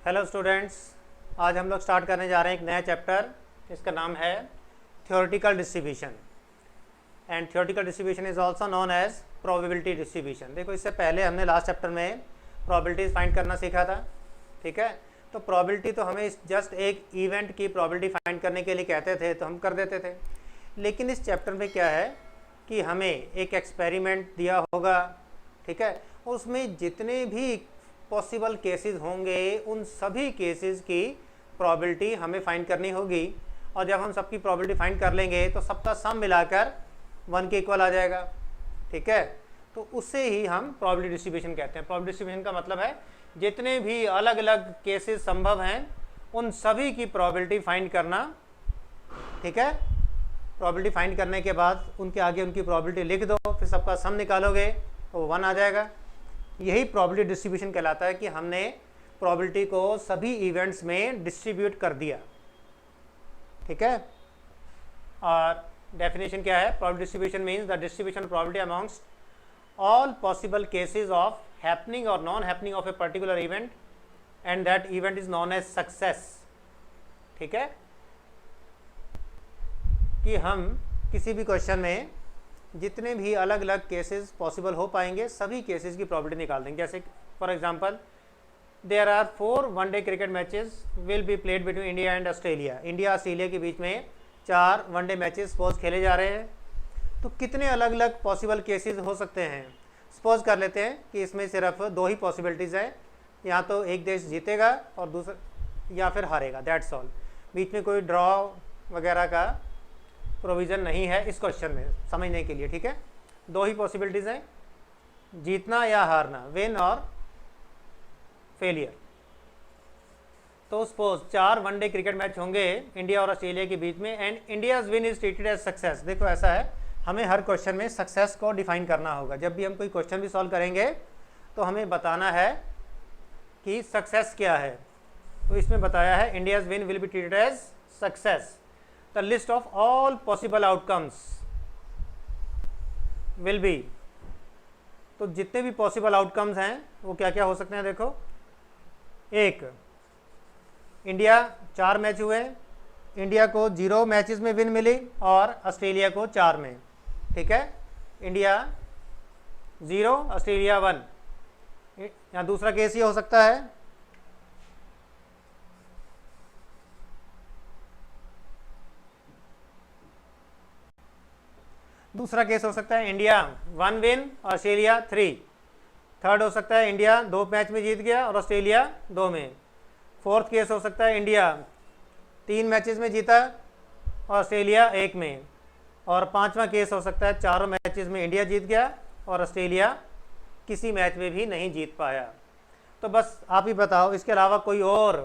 Hello students, आज हम लोग स्टार्ट करने जा रहे हैं एक नया चैप्टर। इसका नाम है theoretical distribution and theoretical distribution is also known as probability distribution. देखो, इससे पहले हमने लास्ट चैप्टर में प्रोबेबिलिटीज फाइंड करना सीखा था। ठीक है, तो प्रोबेबिलिटी तो हमें जस्ट एक इवेंट की प्रोबेबिलिटी फाइंड करने के लिए कहते थे तो हम कर देते थे। लेकिन इस चैप्टर में क्या है कि हमें एक एक्सपेरिमेंट दिया होगा, ठीक है, उसमें जितने भी पॉसिबल केसेस होंगे उन सभी केसेस की प्रोबेबिलिटी हमें फाइंड करनी होगी। और जब हम सबकी प्रोबेबिलिटी फाइंड कर लेंगे तो सबका सम मिलाकर 1 के इक्वल आ जाएगा। ठीक है, तो उससे ही हम प्रोबेबिलिटी डिस्ट्रीब्यूशन कहते हैं। प्रोबेबिलिटी डिस्ट्रीब्यूशन का मतलब है जितने भी अलग अलग केसेस संभव हैं उन सभी की प्रोबेबिलिटी फाइंड करना। ठीक है, प्रोबेबिलिटी फाइंड करने के बाद उनके आगे उनकी प्रोबेबिलिटी लिख दो, फिर सबका सम निकालोगे तो 1 आ जाएगा। यही प्रोबेबिलिटी डिस्ट्रीब्यूशन कहलाता है कि हमने प्रोबेबिलिटी को सभी इवेंट्स में डिस्ट्रीब्यूट कर दिया। ठीक है, और डेफिनेशन क्या है? Probability distribution means the distribution of probability amongst all possible cases of happening और non happening of a particular event and that event is known as success. ठीक है, कि हम किसी भी क्वेश्चन में जितने भी अलग अलग केसेस पॉसिबल हो पाएंगे सभी केसेस की प्रोबेबिलिटी निकाल देंगे। जैसे for example, there are 4 one day cricket matches will be played between India and Australia. India Australia के बीच में 4 वनडे मैचेस सपोज खेले जा रहे हैं, तो कितने अलग अलग पॉसिबल केसेस हो सकते हैं? सपोज कर लेते हैं कि इसमें सिर्फ 2 ही पॉसिबिलिटीज़ हैं, या तो एक देश जीतेगा और दूसरा या फिर हारेगा, दैट्स ऑल। बीच में कोई ड्रॉ वगैरह का प्रोविज़न नहीं है इस क्वेश्चन में समझने के लिए। ठीक है, 2 ही पॉसिबिलिटीज़ हैं, जीतना या हारना, विन और फेलियर। तो सपोज 4 वनडे क्रिकेट मैच होंगे इंडिया और ऑस्ट्रेलिया के बीच में and India's win is treated as success. देखो, ऐसा है, हमें हर क्वेश्चन में सक्सेस को डिफाइन करना होगा। जब भी हम कोई क्वेश्चन भी सॉल्व करेंगे तो हमें बताना है कि सक्सेस क्या है। तो इसमें बताया है India's win will be treated as success. The list of all possible outcomes will be, तो जितने भी पॉसिबल आउटकम्स हैं वो क्या क्या हो सकते हैं? देखो, एक, इंडिया 4 मैच हुए, इंडिया को 0 मैचेस में विन मिली और ऑस्ट्रेलिया को 4 में। ठीक है, इंडिया 0 ऑस्ट्रेलिया 1। यहाँ दूसरा केस ये हो सकता है, दूसरा केस हो सकता है इंडिया 1 विन ऑस्ट्रेलिया 3। थर्ड हो सकता है इंडिया 2 मैच में जीत गया और ऑस्ट्रेलिया 2 में। फोर्थ केस हो सकता है इंडिया 3 मैचेस में जीता और ऑस्ट्रेलिया 1 में। और 5वां केस हो सकता है 4 मैचेस में इंडिया जीत गया और ऑस्ट्रेलिया किसी मैच में भी नहीं जीत पाया। तो बस आप ही बताओ, इसके अलावा कोई और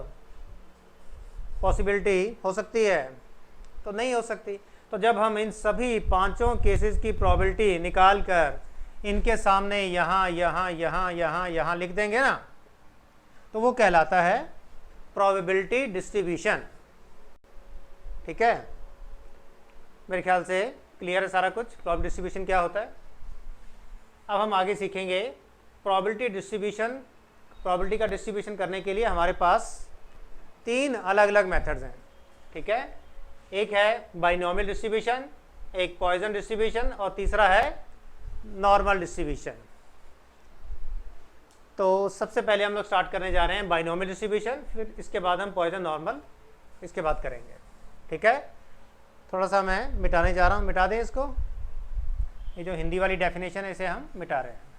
पॉसिबिलिटी हो सकती है? तो नहीं हो सकती। तो जब हम इन सभी 5 केसेस की प्रोबेबिलिटी निकाल कर इनके सामने यहाँ यहाँ यहाँ यहाँ यहाँ लिख देंगे ना, तो वो कहलाता है प्रोबेबिलिटी डिस्ट्रीब्यूशन। ठीक है, मेरे ख्याल से क्लियर है सारा कुछ, प्रोबेबिलिटी डिस्ट्रीब्यूशन क्या होता है। अब हम आगे सीखेंगे प्रोबेबिलिटी डिस्ट्रीब्यूशन। प्रोबेबिलिटी का डिस्ट्रीब्यूशन करने के लिए हमारे पास 3 अलग अलग मेथड्स हैं। ठीक है, एक है बाइनोमियल डिस्ट्रीब्यूशन, एक पॉइजन डिस्ट्रीब्यूशन और तीसरा है नॉर्मल डिस्ट्रीब्यूशन। तो सबसे पहले हम लोग स्टार्ट करने जा रहे हैं बाइनोमियल डिस्ट्रीब्यूशन, फिर इसके बाद हम पॉइजन नॉर्मल इसके बाद करेंगे। ठीक है, थोड़ा सा मैं मिटाने जा रहा हूँ, मिटा दें इसको। ये जो हिंदी वाली डेफिनेशन है इसे हम मिटा रहे हैं।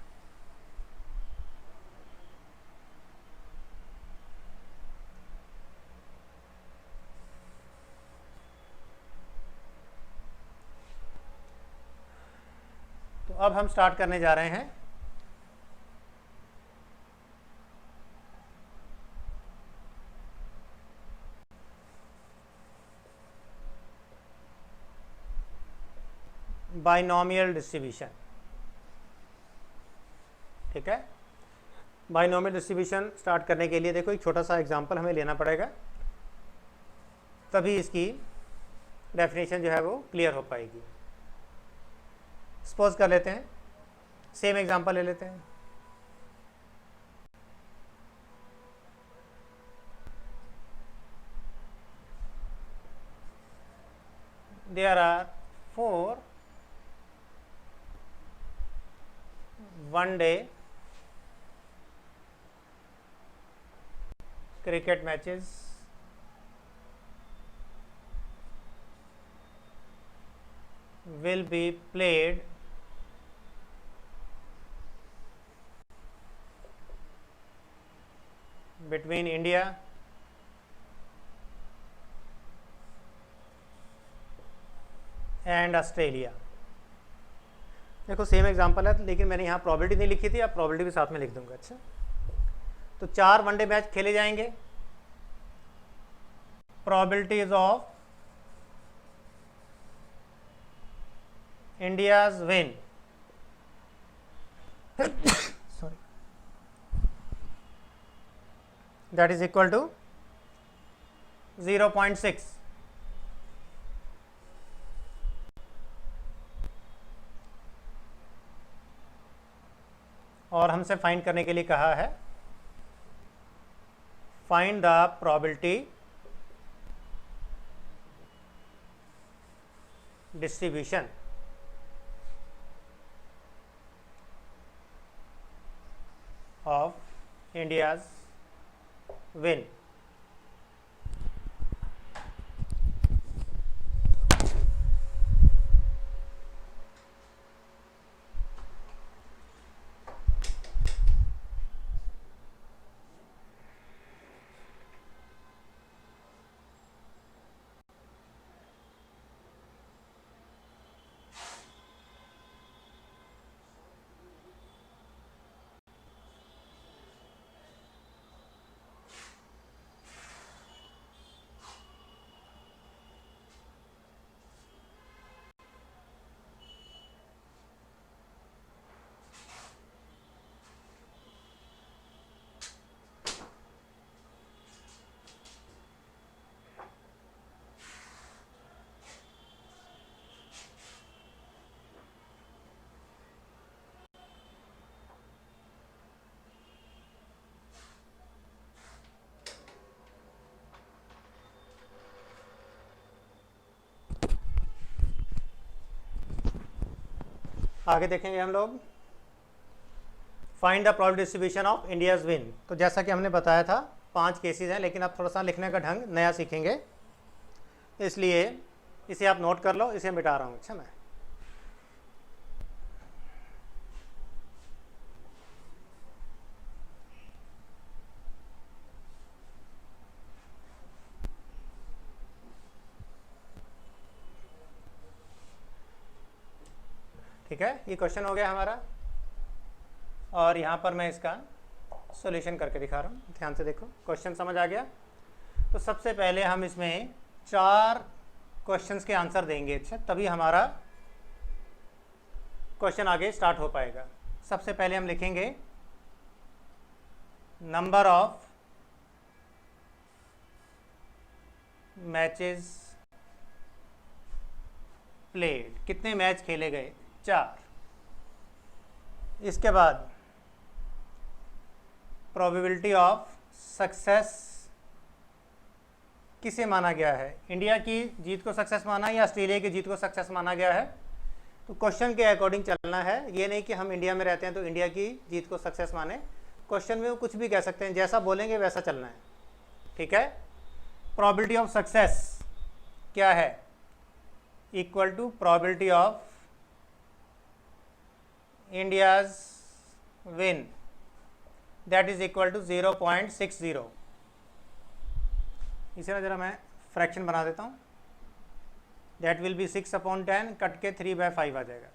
तो अब हम स्टार्ट करने जा रहे हैं बाइनोमियल डिस्ट्रीब्यूशन। ठीक है, बाइनोमियल डिस्ट्रीब्यूशन स्टार्ट करने के लिए देखो एक छोटा सा एग्जांपल हमें लेना पड़ेगा, तभी इसकी डेफिनेशन जो है वो क्लियर हो पाएगी। सपोज कर लेते हैं, सेम एग्जांपल ले लेते हैं। there are 4 one-day cricket matches will be played between India and Australia. देखो सेम एग्जांपल है, लेकिन मैंने यहाँ प्रोबेबिलिटी नहीं लिखी थी, अब प्रोबेबिलिटी भी साथ में लिख दूंगा। अच्छा, तो 4 वनडे मैच खेले जाएंगे। Probabilities of India's win sorry that is equal to 0.6। और हमसे फाइंड करने के लिए कहा है find the probability distribution of India's win. आगे देखेंगे हम लोग find the probability distribution of India's win. तो जैसा कि हमने बताया था 5 केसेस हैं, लेकिन आप थोड़ा सा लिखने का ढंग नया सीखेंगे, इसलिए इसे आप नोट कर लो, इसे मिटा रहा हूँ। अच्छा, मैं ठीक है, ये क्वेश्चन हो गया हमारा, और यहाँ पर मैं इसका सॉल्यूशन करके दिखा रहा हूँ। ध्यान से देखो, क्वेश्चन समझ आ गया। तो सबसे पहले हम इसमें 4 क्वेश्चंस के आंसर देंगे। अच्छा, तभी हमारा क्वेश्चन आगे स्टार्ट हो पाएगा। सबसे पहले हम लिखेंगे नंबर ऑफ मैचेस प्लेड, कितने मैच खेले गए, 4। इसके बाद प्रोबेबिलिटी ऑफ सक्सेस किसे माना गया है, इंडिया की जीत को सक्सेस माना या ऑस्ट्रेलिया की जीत को सक्सेस माना गया है। तो क्वेश्चन के अकॉर्डिंग चलना है, ये नहीं कि हम इंडिया में रहते हैं तो इंडिया की जीत को सक्सेस माने। क्वेश्चन में वो कुछ भी कह सकते हैं, जैसा बोलेंगे वैसा चलना है। ठीक है, प्रोबेबिलिटी ऑफ सक्सेस क्या है, equal to probability of India's win, that is equal to 0.60। इसे ज़रा मैं फ्रैक्शन बना देता हूँ, दैट विल बी 6/10, कट के 3/5 आ जाएगा।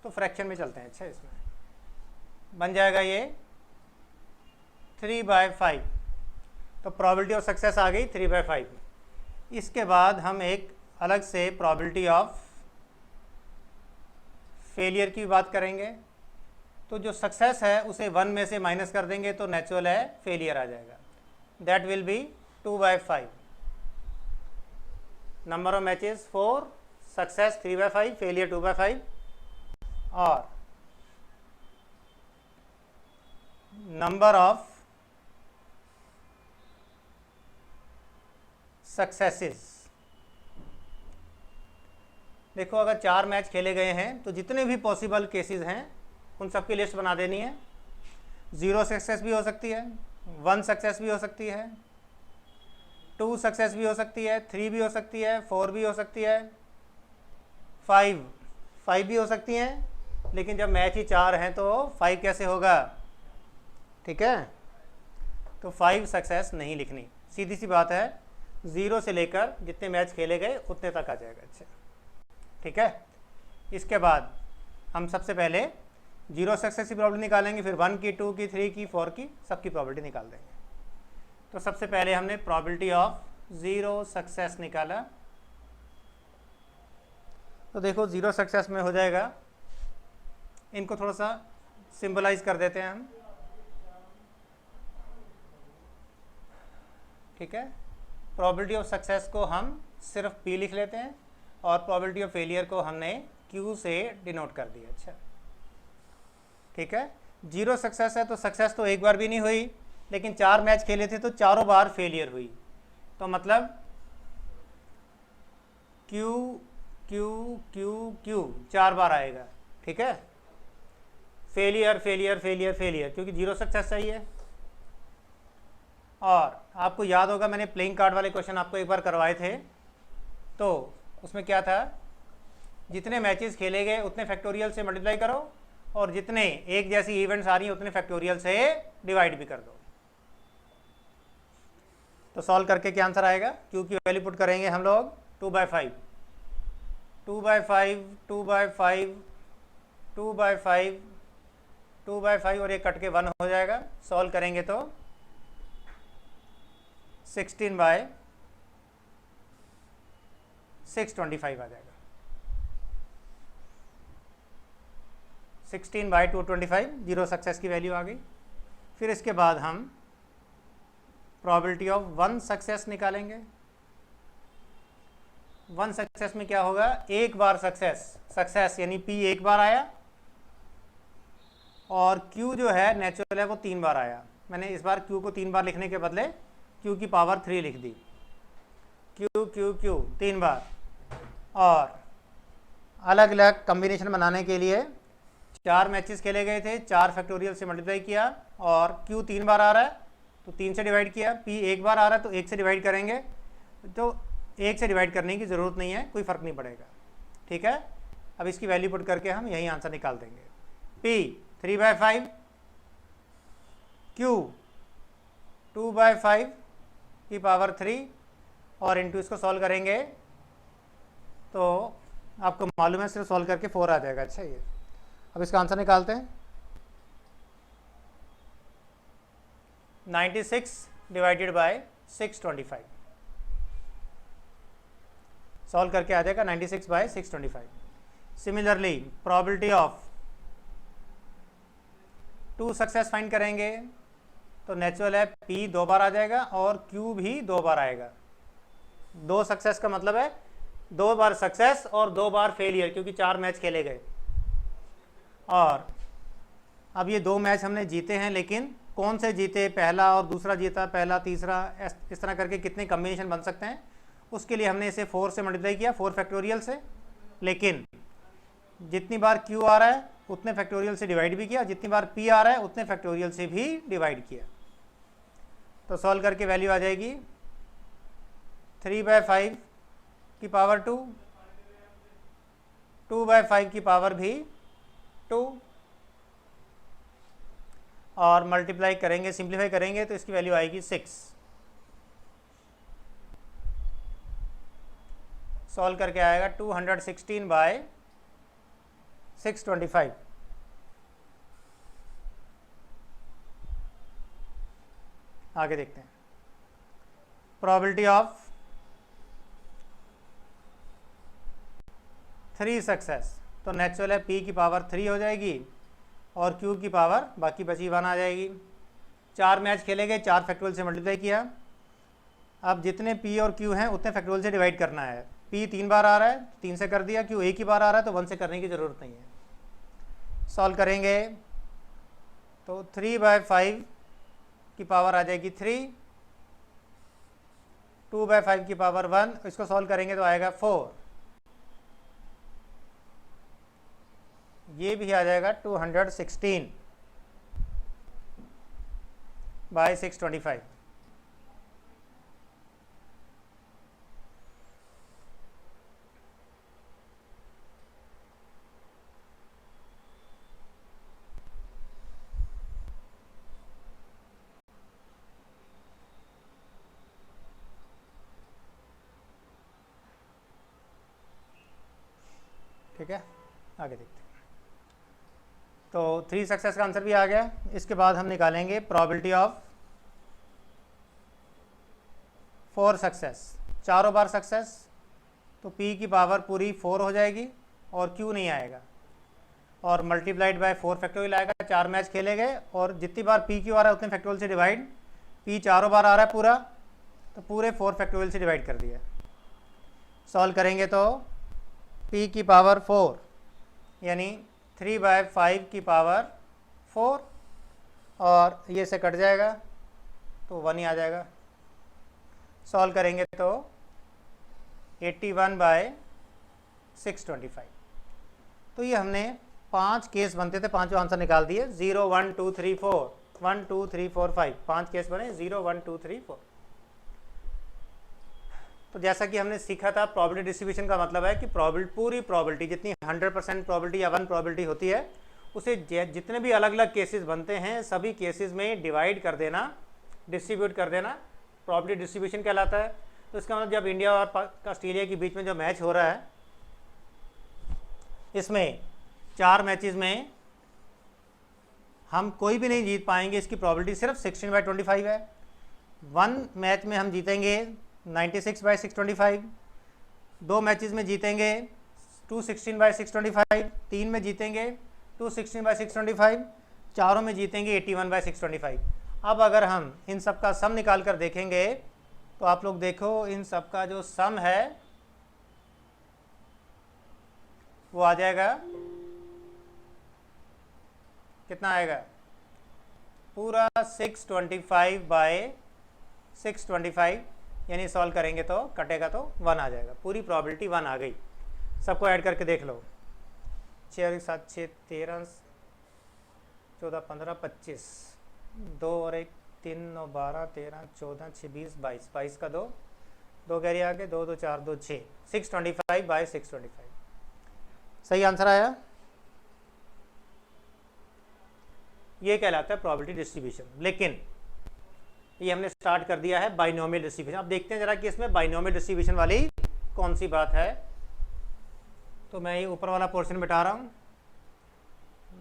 तो फ्रैक्शन में चलते हैं। अच्छा, इसमें बन जाएगा ये 3/5। तो प्रोबेबिलिटी ऑफ सक्सेस आ गई 3/5। इसके बाद हम एक अलग से प्रोबेबिलिटी ऑफ फेलियर की बात करेंगे। तो जो सक्सेस है उसे 1 में से माइनस कर देंगे तो नेचुरल है फेलियर आ जाएगा, that will be 2/5। Number of matches 4, success 3/5, failure 2/5। और नंबर ऑफ सक्सेसेस देखो अगर 4 मैच खेले गए हैं तो जितने भी पॉसिबल केसेस हैं उन सब की लिस्ट बना देनी है। 0 सक्सेस भी हो सकती है, 1 सक्सेस भी हो सकती है, 2 सक्सेस भी हो सकती है, 3 भी हो सकती है, 4 भी हो सकती है, 5 भी हो सकती हैं। लेकिन जब मैच ही 4 हैं तो 5 कैसे होगा? ठीक है, तो 5 सक्सेस नहीं लिखनी, सीधी सी बात है। 0 से लेकर जितने मैच खेले गए उतने तक आ जाएगा। अच्छा ठीक है, इसके बाद हम सबसे पहले 0 सक्सेस की प्रॉबिलिटी निकालेंगे, फिर 1 की, 2 की, 3 की, 4 की, सबकी प्रॉबिलिटी निकाल देंगे। तो सबसे पहले हमने प्रॉबिलिटी ऑफ 0 सक्सेस निकाला। तो देखो 0 सक्सेस में हो जाएगा, इनको थोड़ा सा सिंबलाइज कर देते हैं हम। ठीक है, प्रॉबिलिटी ऑफ सक्सेस को हम सिर्फ P लिख लेते हैं और प्रॉबिलिटी ऑफ फेलियर को हमने Q से डिनोट कर दिया। अच्छा ठीक है, 0 सक्सेस है तो सक्सेस तो एक बार भी नहीं हुई, लेकिन 4 मैच खेले थे तो चारों बार फेलियर हुई, तो मतलब Q Q Q Q 4 बार आएगा। ठीक है, फेलियर फेलियर फेलियर फेलियर, क्योंकि 0 सक्सेस चाहिए। और आपको याद होगा मैंने प्लेइंग कार्ड वाले क्वेश्चन आपको एक बार करवाए थे, तो उसमें क्या था, जितने मैचेस खेले गए उतने फैक्टोरियल से मल्टीप्लाई करो और जितने एक जैसी इवेंट्स आ रही हैं उतने फैक्टोरियल से डिवाइड भी कर दो। तो सॉल्व करके क्या आंसर आएगा? Q की वैल्यू पुट करेंगे हम लोग 2/5, 2/5, 2/5, 2/5, 2/5 और ये कट के 1 हो जाएगा। सॉल्व करेंगे तो 16/625 आ जाएगा। 16/225 0 सक्सेस की वैल्यू आ गई। फिर इसके बाद हम प्रॉबिलिटी ऑफ 1 सक्सेस निकालेंगे। 1 सक्सेस में क्या होगा, एक बार सक्सेस यानी P एक बार आया और Q जो है नेचुरल है वो 3 बार आया। मैंने इस बार Q को 3 बार लिखने के बदले Q की पावर 3 लिख दी। Q Q Q 3 बार, और अलग अलग कम्बिनेशन बनाने के लिए 4 मैचेस खेले गए थे, 4 फैक्टोरियल से मल्टीप्लाई किया और Q 3 बार आ रहा है तो 3 से डिवाइड किया, P एक बार आ रहा है तो 1 से डिवाइड करेंगे, तो 1 से डिवाइड करने की ज़रूरत नहीं है, कोई फ़र्क नहीं पड़ेगा। ठीक है, अब इसकी वैल्यू पुट करके हम यही आंसर निकाल देंगे। P 3/5, Q 2/5 की पावर 3 और इंटू इसको सॉल्व करेंगे तो आपको मालूम है सिर्फ सॉल्व करके 4 आ जाएगा। अच्छा, ये अब इसका आंसर निकालते हैं। 96 डिवाइडेड बाय 625, सॉल्व करके आ जाएगा 96/625। Similarly probability of 2 success find करेंगे तो नेचुरल है P 2 बार आ जाएगा और Q भी 2 बार आएगा। 2 सक्सेस का मतलब है 2 बार सक्सेस और 2 बार फेलियर, क्योंकि 4 मैच खेले गए। और अब ये 2 मैच हमने जीते हैं, लेकिन कौन से जीते, पहला और दूसरा जीता, पहला तीसरा, इस तरह करके कितने कम्बिनेशन बन सकते हैं, उसके लिए हमने इसे 4 से मल्टीप्लाई किया, 4 फैक्टोरियल से। लेकिन जितनी बार Q आ रहा है उतने फैक्टोरियल से डिवाइड भी किया, जितनी बार P आ रहा है उतने फैक्टोरियल से भी डिवाइड किया। तो सॉल्व करके वैल्यू आ जाएगी 3/5 की पावर 2, 2/5 की पावर भी 2, और मल्टीप्लाई करेंगे, सिंप्लीफाई करेंगे तो इसकी वैल्यू आएगी 6। सॉल्व करके आएगा 216/625। आगे देखते हैं। प्रोबेबिलिटी ऑफ 3 सक्सेस, तो नेचुरल है P की पावर 3 हो जाएगी और Q की पावर बाकी बची 1 आ जाएगी। 4 मैच खेले गए, 4 फैक्टोरियल से मल्टीप्लाई किया। अब जितने P और Q हैं उतने फैक्टोरियल से डिवाइड करना है। P 3 बार आ रहा है, 3 से कर दिया, Q एक ही बार आ रहा है तो 1 से करने की ज़रूरत नहीं है। सॉल्व करेंगे तो 3/5 की पावर आ जाएगी 3, 2/5 की पावर 1, इसको सॉल्व करेंगे तो आएगा 4, ये भी आ जाएगा 216 बाय 625। ठीक है, आगे देखते हैं। तो 3 सक्सेस का आंसर भी आ गया। इसके बाद हम निकालेंगे प्रोबेबिलिटी ऑफ 4 सक्सेस। चारों बार सक्सेस तो p की पावर पूरी 4 हो जाएगी और q नहीं आएगा, और मल्टीप्लाइड बाय 4 फैक्टोरियल आएगा। 4 मैच खेले गए और जितनी बार p q आ रहा है उतने फैक्टोरियल से डिवाइड, p चारों बार आ रहा है पूरा, तो पूरे 4 फैक्टोरियल से डिवाइड कर दिया। सॉल्व करेंगे तो p की पावर 4 यानी 3/5 की पावर 4, और ये से कट जाएगा तो 1 ही आ जाएगा। सॉल्व करेंगे तो 81/625। तो ये हमने 5 केस बनते थे, पांचों आंसर निकाल दिए। 0 1 2 3 4 1 2 3 4 5 5 केस बने, 0 1 2 3 4। तो जैसा कि हमने सीखा था, प्रोबेबिलिटी डिस्ट्रीब्यूशन का मतलब है कि पूरी प्रोबेबिलिटी जितनी 100% प्रोबेबिलिटी या 1 प्रोबेबिलिटी होती है, उसे जितने भी अलग अलग केसेस बनते हैं सभी केसेस में डिवाइड कर देना, डिस्ट्रीब्यूट कर देना, प्रोबेबिलिटी डिस्ट्रीब्यूशन कहलाता है। तो इसका मतलब जब इंडिया और ऑस्ट्रेलिया के बीच में जो मैच हो रहा है, इसमें 4 मैचेस में हम कोई भी नहीं जीत पाएंगे, इसकी प्रोबेबिलिटी सिर्फ 16/25 है। 1 मैच में हम जीतेंगे 96/625, 2 मैचेस में जीतेंगे 216/625, 3 में जीतेंगे 216/625, चारों में जीतेंगे 81/625। अब अगर हम इन सब का सम निकाल कर देखेंगे तो आप लोग देखो, इन सब का जो सम है वो आ जाएगा, कितना आएगा, पूरा 625/625, यानी सॉल्व करेंगे तो कटेगा तो 1 आ जाएगा। पूरी प्रोबेबिलिटी 1 आ गई। सबको ऐड करके देख लो, 6 और 7 6 13 14 15 25, 2 और 1 3 9 12 13 14 6 20 22, 22 का 2 2 कैरी आ गए, 2 2 4 2 6, 625/625 सही आंसर आया। ये कहलाता है प्रोबेबिलिटी डिस्ट्रीब्यूशन। लेकिन ये हमने स्टार्ट कर दिया है बाइनोमियल डिस्ट्रीब्यूशन। अब देखते हैं जरा कि इसमें बाइनोमियल डिस्ट्रीब्यूशन वाली कौन सी बात है। तो मैं ये ऊपर वाला पोर्शन मिटा रहा हूँ,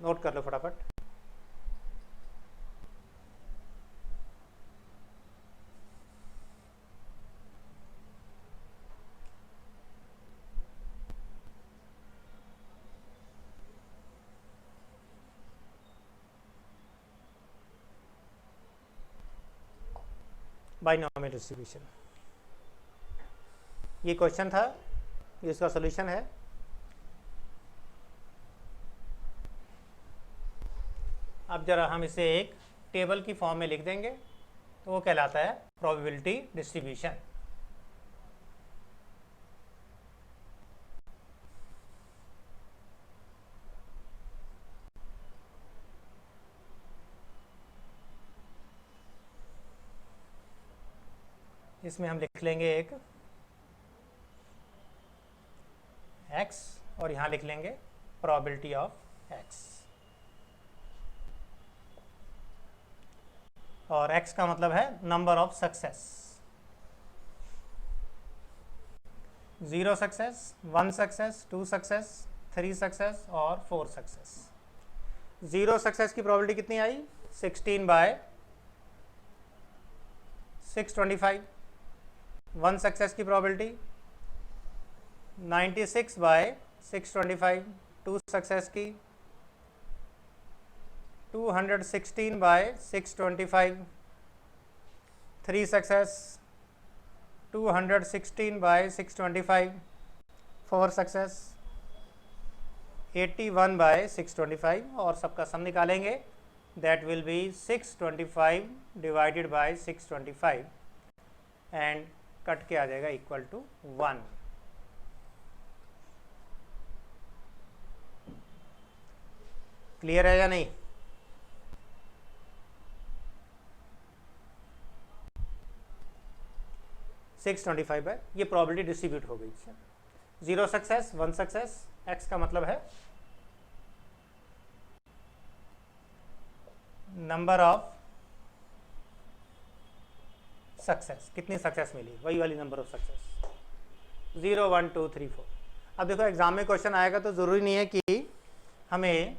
नोट कर लो फटाफट। बाइनोमियल डिस्ट्रीब्यूशन, ये क्वेश्चन था, ये इसका सॉल्यूशन है। अब जरा हम इसे एक टेबल की फॉर्म में लिख देंगे तो वो कहलाता है प्रोबेबिलिटी डिस्ट्रीब्यूशन। इसमें हम लिख लेंगे एक x और यहाँ लिख लेंगे प्रोबेबिलिटी ऑफ x, और x का मतलब है number of success. 0 success, 1 success, 2 success, 3 success और 4 सक्सेस। 0 सक्सेस की प्रोबेबिलिटी कितनी आई, 16/625। 1 सक्सेस की प्रोबेबिलिटी 96/625। 2 सक्सेस की 216/625। 3 सक्सेस 216/625। 4 सक्सेस 81/625, और सबका सम निकालेंगे, that will be 625 divided by 625 and cut के आ जाएगा इक्वल टू 1। क्लियर है या नहीं? सिक्स 25 है, ये प्रॉबिलिटी डिस्ट्रीब्यूट हो गई। 0 सक्सेस 1 सक्सेस, x का मतलब है नंबर ऑफ सक्सेस, कितनी सक्सेस मिली, वही वाली नंबर ऑफ सक्सेस, 0 1 2 3 4। अब देखो एग्जाम में क्वेश्चन आएगा तो ज़रूरी नहीं है कि हमें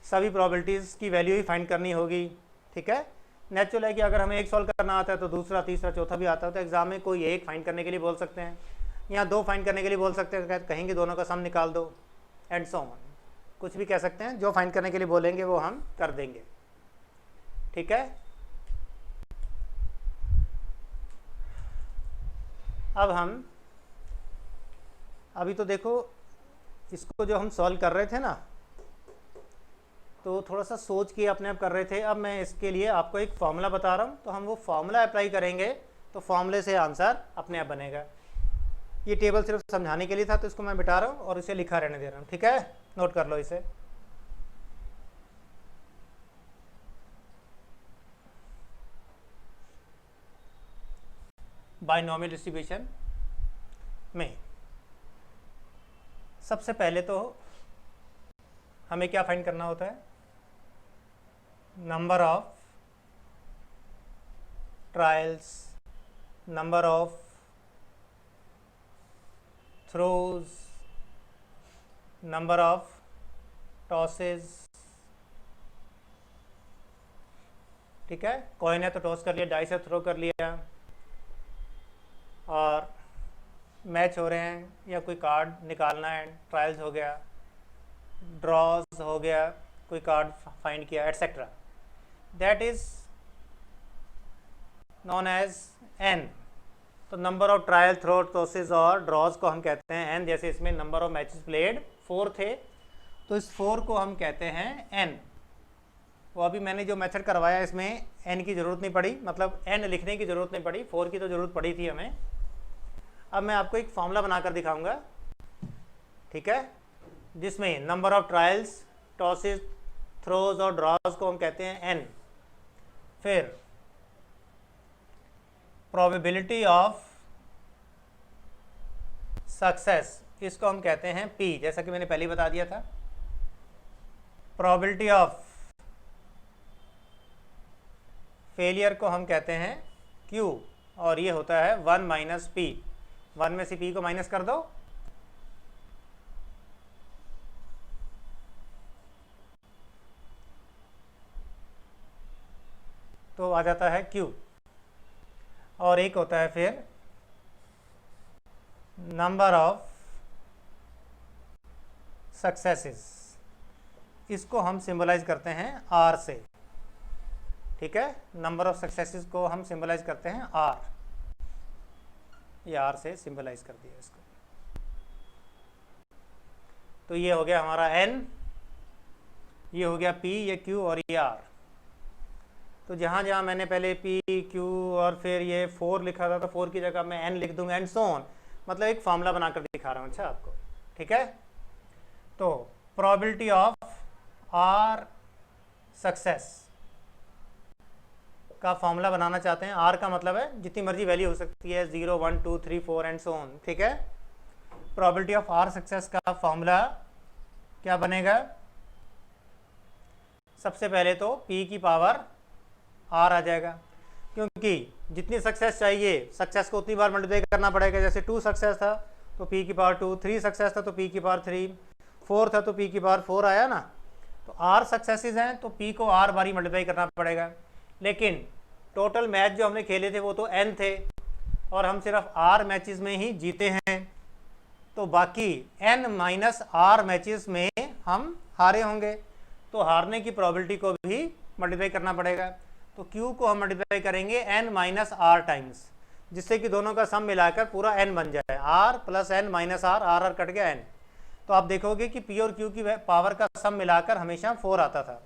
सभी प्रॉबिलिटीज़ की वैल्यू ही फाइंड करनी होगी, ठीक है। नेचुरल है कि अगर हमें एक सॉल्व करना आता है तो दूसरा तीसरा चौथा भी आता है, तो एग्जाम में कोई एक फाइंड करने के लिए बोल सकते हैं या दो फाइंड करने के लिए बोल सकते हैं, कहेंगे दोनों का सम निकाल दो, एंड सो ऑन, कुछ भी कह सकते हैं। जो फाइंड करने के लिए बोलेंगे वो हम कर देंगे, ठीक है। अब हम अभी तो देखो इसको जो हम सॉल्व कर रहे थे ना, तो थोड़ा सा सोच के अपने आप कर रहे थे। अब मैं इसके लिए आपको एक फॉर्मूला बता रहा हूँ, तो हम वो फॉर्मूला अप्लाई करेंगे तो फॉर्मूले से आंसर अपने आप बनेगा। ये टेबल सिर्फ समझाने के लिए था, तो इसको मैं मिटा रहा हूँ और इसे लिखा रहने दे रहा हूँ, ठीक है। नोट कर लो इसे। बाइनोमियल डिस्ट्रीब्यूशन में सबसे पहले तो हमें क्या फाइंड करना होता है, number of trials, number of throws, number of tosses, ठीक है। कॉइन है तो टॉस कर लिया, डाइस है थ्रो कर लिया, और मैच हो रहे हैं या कोई कार्ड निकालना है, ट्रायल्स हो गया, ड्रॉज हो गया, कोई कार्ड फाइंड किया, etcetera. That is known as n. तो number of trial, throw, tosses और ड्रॉज को हम कहते हैं एन। जैसे इसमें नंबर ऑफ मैचेस प्लेड 4 थे, तो इस 4 को हम कहते हैं एन। वो अभी मैंने जो मेथड करवाया इसमें एन की ज़रूरत नहीं पड़ी, मतलब एन लिखने की ज़रूरत नहीं पड़ी, 4 की तो ज़रूरत पड़ी थी हमें। अब मैं आपको एक फॉर्मूला बनाकर दिखाऊंगा, ठीक है, जिसमें number of trials, tosses, throws और ड्रॉज को हम कहते हैं एन। फिर प्रोबेबिलिटी ऑफ सक्सेस, इसको हम कहते हैं पी, जैसा कि मैंने पहले ही बता दिया था। प्रोबेबिलिटी ऑफ फेलियर को हम कहते हैं क्यू, और ये होता है 1 माइनस पी। 1 में से पी को माइनस कर दो, तो आ जाता है क्यू। और एक होता है फिर नंबर ऑफ सक्सेसेस, इसको हम सिंबलाइज करते हैं आर से, ठीक है। नंबर ऑफ सक्सेसेस को हम सिंबलाइज करते हैं आर, ये आर से सिंबलाइज कर दिया इसको। तो ये हो गया हमारा एन, ये हो गया पी, ये क्यू और ये आर। तो जहाँ जहाँ मैंने पहले पी, क्यू और फिर ये 4 लिखा था, तो 4 की जगह मैं एन लिख दूंगा, एंड सो ऑन। मतलब एक फॉर्मूला बनाकर दिखा रहा हूँ, अच्छा आपको, ठीक है। तो प्रोबेबिलिटी ऑफ आर सक्सेस का फॉर्मूला बनाना चाहते हैं। आर का मतलब है जितनी मर्जी वैल्यू हो सकती है, 0 1 2 3 4 एंड सो ऑन, ठीक है। प्रोबेबिलिटी ऑफ आर सक्सेस का फॉर्मूला क्या बनेगा, सबसे पहले तो p की पावर आर आ जाएगा, क्योंकि जितनी सक्सेस चाहिए, सक्सेस को उतनी बार मल्टीप्लाई करना पड़ेगा। जैसे 2 सक्सेस था तो p की पावर 2, 3 सक्सेस था तो p की पावर 3, 4 था तो p की पावर 4 आया ना। तो r सक्सेसेस हैं तो p को r बारी मल्टीप्लाई करना पड़ेगा। लेकिन टोटल मैच जो हमने खेले थे वो तो n थे, और हम सिर्फ r मैचेस में ही जीते हैं, तो बाकी n माइनस r मैचेस में हम हारे होंगे, तो हारने की प्रोबेबिलिटी को भी मल्टीप्लाई करना पड़ेगा। तो q को हम मल्टीप्लाई करेंगे n माइनस r टाइम्स, जिससे कि दोनों का सम मिलाकर पूरा n बन जाए, r plus n minus r, r cut गया n। तो आप देखोगे कि p और q की पावर का सम मिलाकर हमेशा 4 आता था।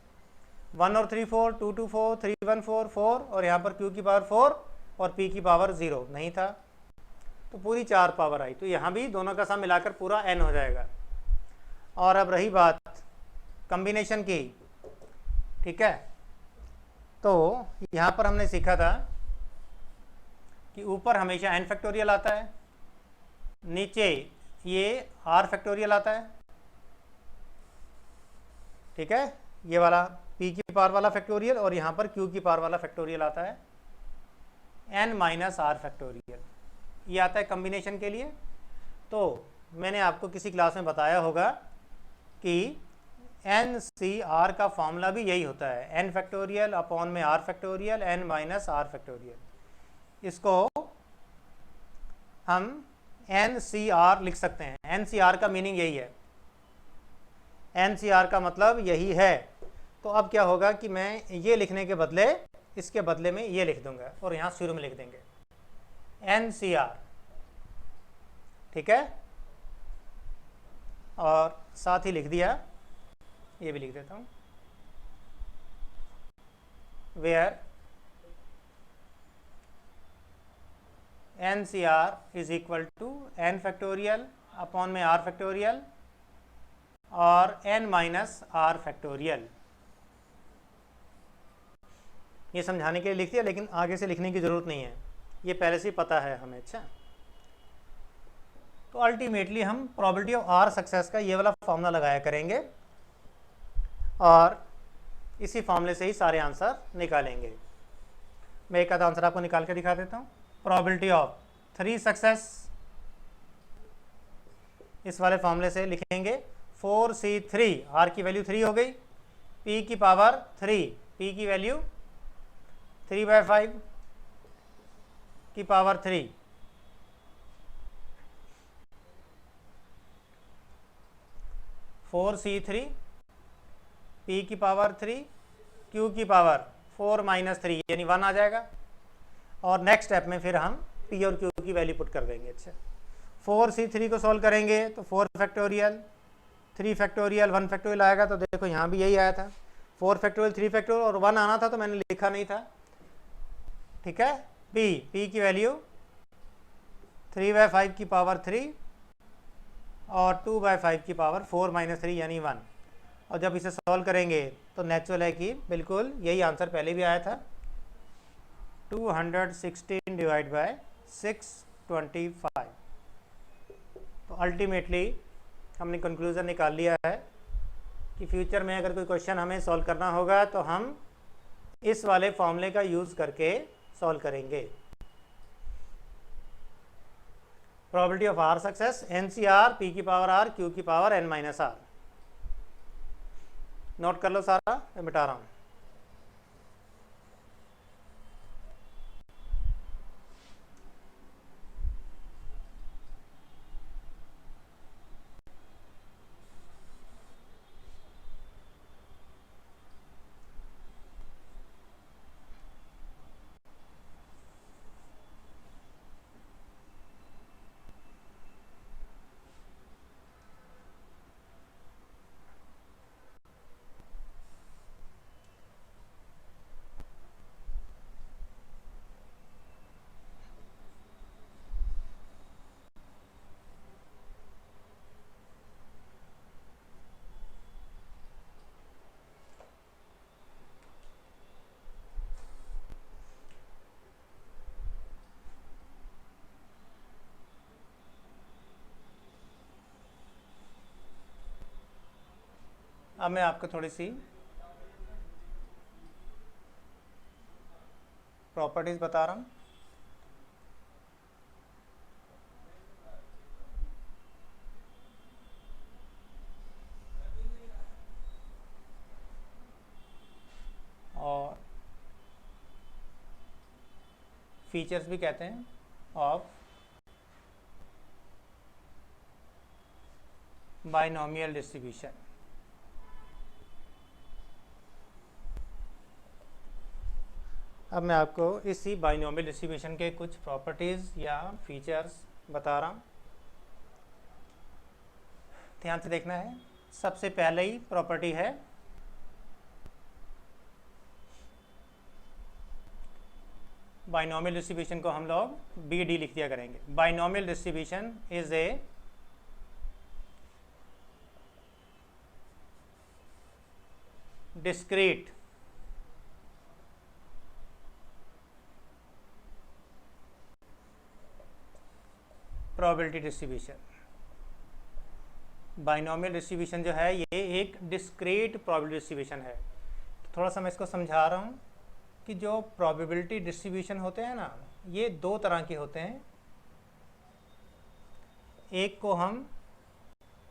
1 और 3 4, 2 2 4, 3 1 4 4, और यहाँ पर q की पावर 4 और p की पावर 0 नहीं था, तो पूरी 4 पावर आई। तो यहाँ भी दोनों का सम मिलाकर पूरा n हो जाएगा। और अब रही बात कम्बिनेशन की, ठीक है। तो यहाँ पर हमने सीखा था कि ऊपर हमेशा n फैक्टोरियल आता है, नीचे ये r फैक्टोरियल आता है, ठीक है, ये वाला p की पावर वाला फैक्टोरियल, और यहाँ पर q की पावर वाला फैक्टोरियल आता है n माइनस r फैक्टोरियल, ये आता है कम्बिनेशन के लिए। तो मैंने आपको किसी क्लास में बताया होगा कि NCR का फॉर्मूला भी यही होता है, n फैक्टोरियल अपॉन में r factorial n minus r factorial. इसको हम NCR लिख सकते हैं। NCR का मीनिंग यही है, NCR का मतलब यही है। तो अब क्या होगा कि मैं ये लिखने के बदले इसके बदले में ये लिख दूंगा और यहाँ शुरू में लिख देंगे NCR, ठीक है। और साथ ही लिख दिया, ये भी लिख देता हूँ, where NCR is equal to n factorial upon में r फैक्टोरियल और n माइनस r फैक्टोरियल। ये समझाने के लिए लिख दिया, लेकिन आगे से लिखने की ज़रूरत नहीं है, ये पहले से ही पता है हमें। अच्छा, तो अल्टीमेटली हम प्रोबेबिलिटी ऑफ r सक्सेस का ये वाला फॉर्मूला लगाया करेंगे और इसी फॉर्मूले से ही सारे आंसर निकालेंगे। मैं एक आधा आंसर आपको निकाल के दिखा देता हूँ। प्रोबेबिलिटी ऑफ 3 सक्सेस, इस वाले फॉर्मूले से लिखेंगे 4c3, r की वैल्यू 3 हो गई, p की पावर 3, p की वैल्यू 3/5 की पावर 3, फोर C3 p की पावर 3 q की पावर 4 माइनस 3 यानी 1 आ जाएगा। और नेक्स्ट स्टेप में फिर हम p और q की वैल्यू पुट कर देंगे। अच्छा, 4c3 को सॉल्व करेंगे तो 4 फैक्टोरियल 3 फैक्टोरियल 1 फैक्टोरियल आएगा। तो देखो यहाँ भी यही आया था, 4 फैक्टोरियल 3 फैक्टोरियल और 1 आना था तो मैंने लिखा नहीं था, ठीक है। p की वैल्यू 3/5 की पावर 3 और 2/5 की पावर 4 माइनस 3 यानी 1। और जब इसे सॉल्व करेंगे तो नेचुरल है कि बिल्कुल यही आंसर पहले भी आया था, 216 डिवाइड बाय 625। तो अल्टीमेटली हमने कंक्लूज़न निकाल लिया है कि फ्यूचर में अगर कोई क्वेश्चन हमें सॉल्व करना होगा तो हम इस वाले फॉर्मूले का यूज़ करके सॉल्व करेंगे। Probability of r success NCR p की पावर r q की power n minus r। Note कर लो सारा, मैं मिटा रहा हूँ। अब मैं आपको थोड़ी सी प्रॉपर्टीज बता रहा हूँ। और फीचर्स भी कहते हैं ऑफ बाइनोमियल डिस्ट्रीब्यूशन। अब मैं आपको इसी बाइनोमियल डिस्ट्रीब्यूशन के कुछ प्रॉपर्टीज़ या फीचर्स बता रहा हूँ, ध्यान से देखना है। सबसे पहले ही प्रॉपर्टी है बाइनोमियल डिस्ट्रीब्यूशन को हम लोग BD लिख दिया करेंगे। Binomial distribution is a discrete probability distribution. Binomial distribution जो है ये एक डिस्क्रीट प्रोबेबिलिटी डिस्ट्रीब्यूशन है। तो थोड़ा सा मैं इसको समझा रहा हूँ कि जो प्रोबेबिलिटी डिस्ट्रीब्यूशन होते हैं ना, ये दो तरह के होते हैं। एक को हम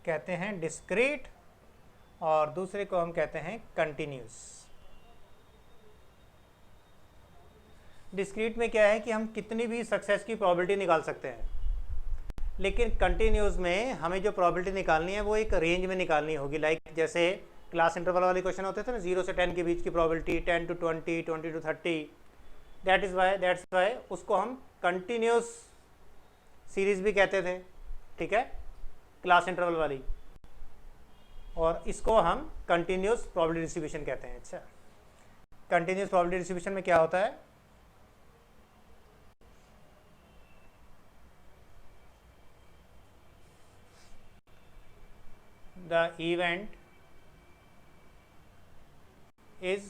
कहते हैं डिस्क्रीट और दूसरे को हम कहते हैं कंटिन्यूस। डिस्क्रीट में क्या है कि हम कितनी भी सक्सेस की प्रोबेबिलिटी निकाल सकते हैं, लेकिन कंटिन्यूस में हमें जो प्रोबेबिलिटी निकालनी है वो एक रेंज में निकालनी होगी। लाइक जैसे क्लास इंटरवल वाले क्वेश्चन होते थे ना, 0 से 10 के बीच की probability, 10 to 20, 20 to 30। That's why उसको हम कंटिन्यूस सीरीज भी कहते थे, ठीक है, क्लास इंटरवल वाली, और इसको हम कंटिन्यूस प्रोबेबिलिटी डिस्ट्रीब्यूशन कहते हैं। अच्छा, कंटिन्यूस प्रोबेबिलिटी डिस्ट्रीब्यूशन में क्या होता है, the event is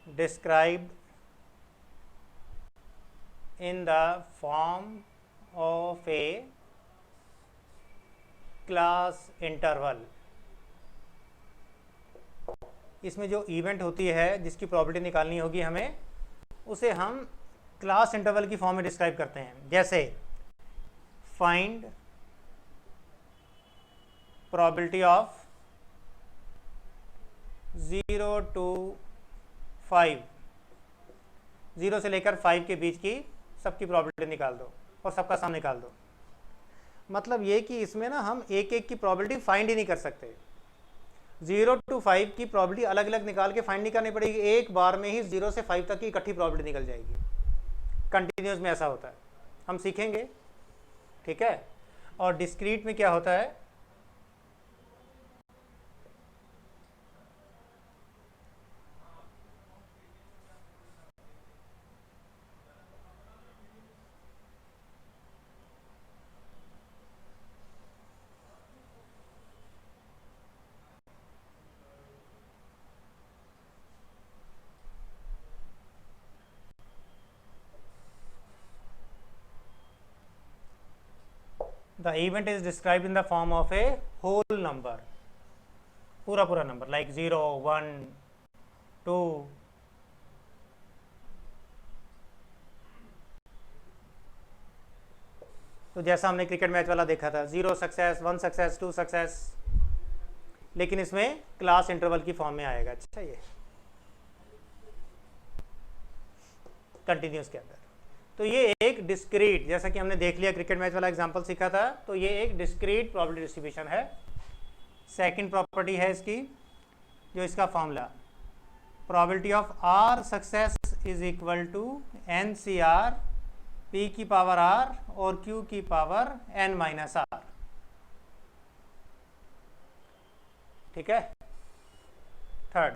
described in the form of a class interval। इसमें जो इवेंट होती है जिसकी प्रोबेबिलिटी निकालनी होगी हमें, उसे हम क्लास इंटरवल की फॉर्म में डिस्क्राइब करते हैं। जैसे फाइंड प्रोबेबिलिटी ऑफ 0 to 5, 0 से लेकर 5 के बीच की सबकी प्रोबेबिलिटी निकाल दो और सबका सम निकाल दो। मतलब ये कि इसमें ना हम एक एक की प्रोबेबिलिटी फाइंड ही नहीं कर सकते। 0 to 5 की प्रोबेबिलिटी अलग अलग निकाल के फाइंड नहीं करनी पड़ेगी, एक बार में ही 0 से 5 तक की इकट्ठी प्रोबेबिलिटी निकल जाएगी। कंटिन्यूस में ऐसा होता है, हम सीखेंगे, ठीक है। और डिस्क्रीट में क्या होता है, the event is described in the form of a whole number, पूरा नंबर, like 0, 1, 2। तो जैसा हमने क्रिकेट मैच वाला देखा था, 0 सक्सेस, 1 सक्सेस, 2 सक्सेस, लेकिन इसमें क्लास इंटरवल की फॉर्म में आएगा। अच्छा, ये कंटिन्यूस के अंदर। तो ये एक डिस्क्रीट, जैसा कि हमने देख लिया क्रिकेट मैच वाला एग्जांपल सीखा था, तो ये एक डिस्क्रीट प्रोबेबिलिटी डिस्ट्रीब्यूशन है। सेकंड प्रॉपर्टी है इसकी, जो इसका formula, probability of r success is equal to n C r p की पावर आर और क्यू की पावर एन माइनस आर। ठीक है। थर्ड,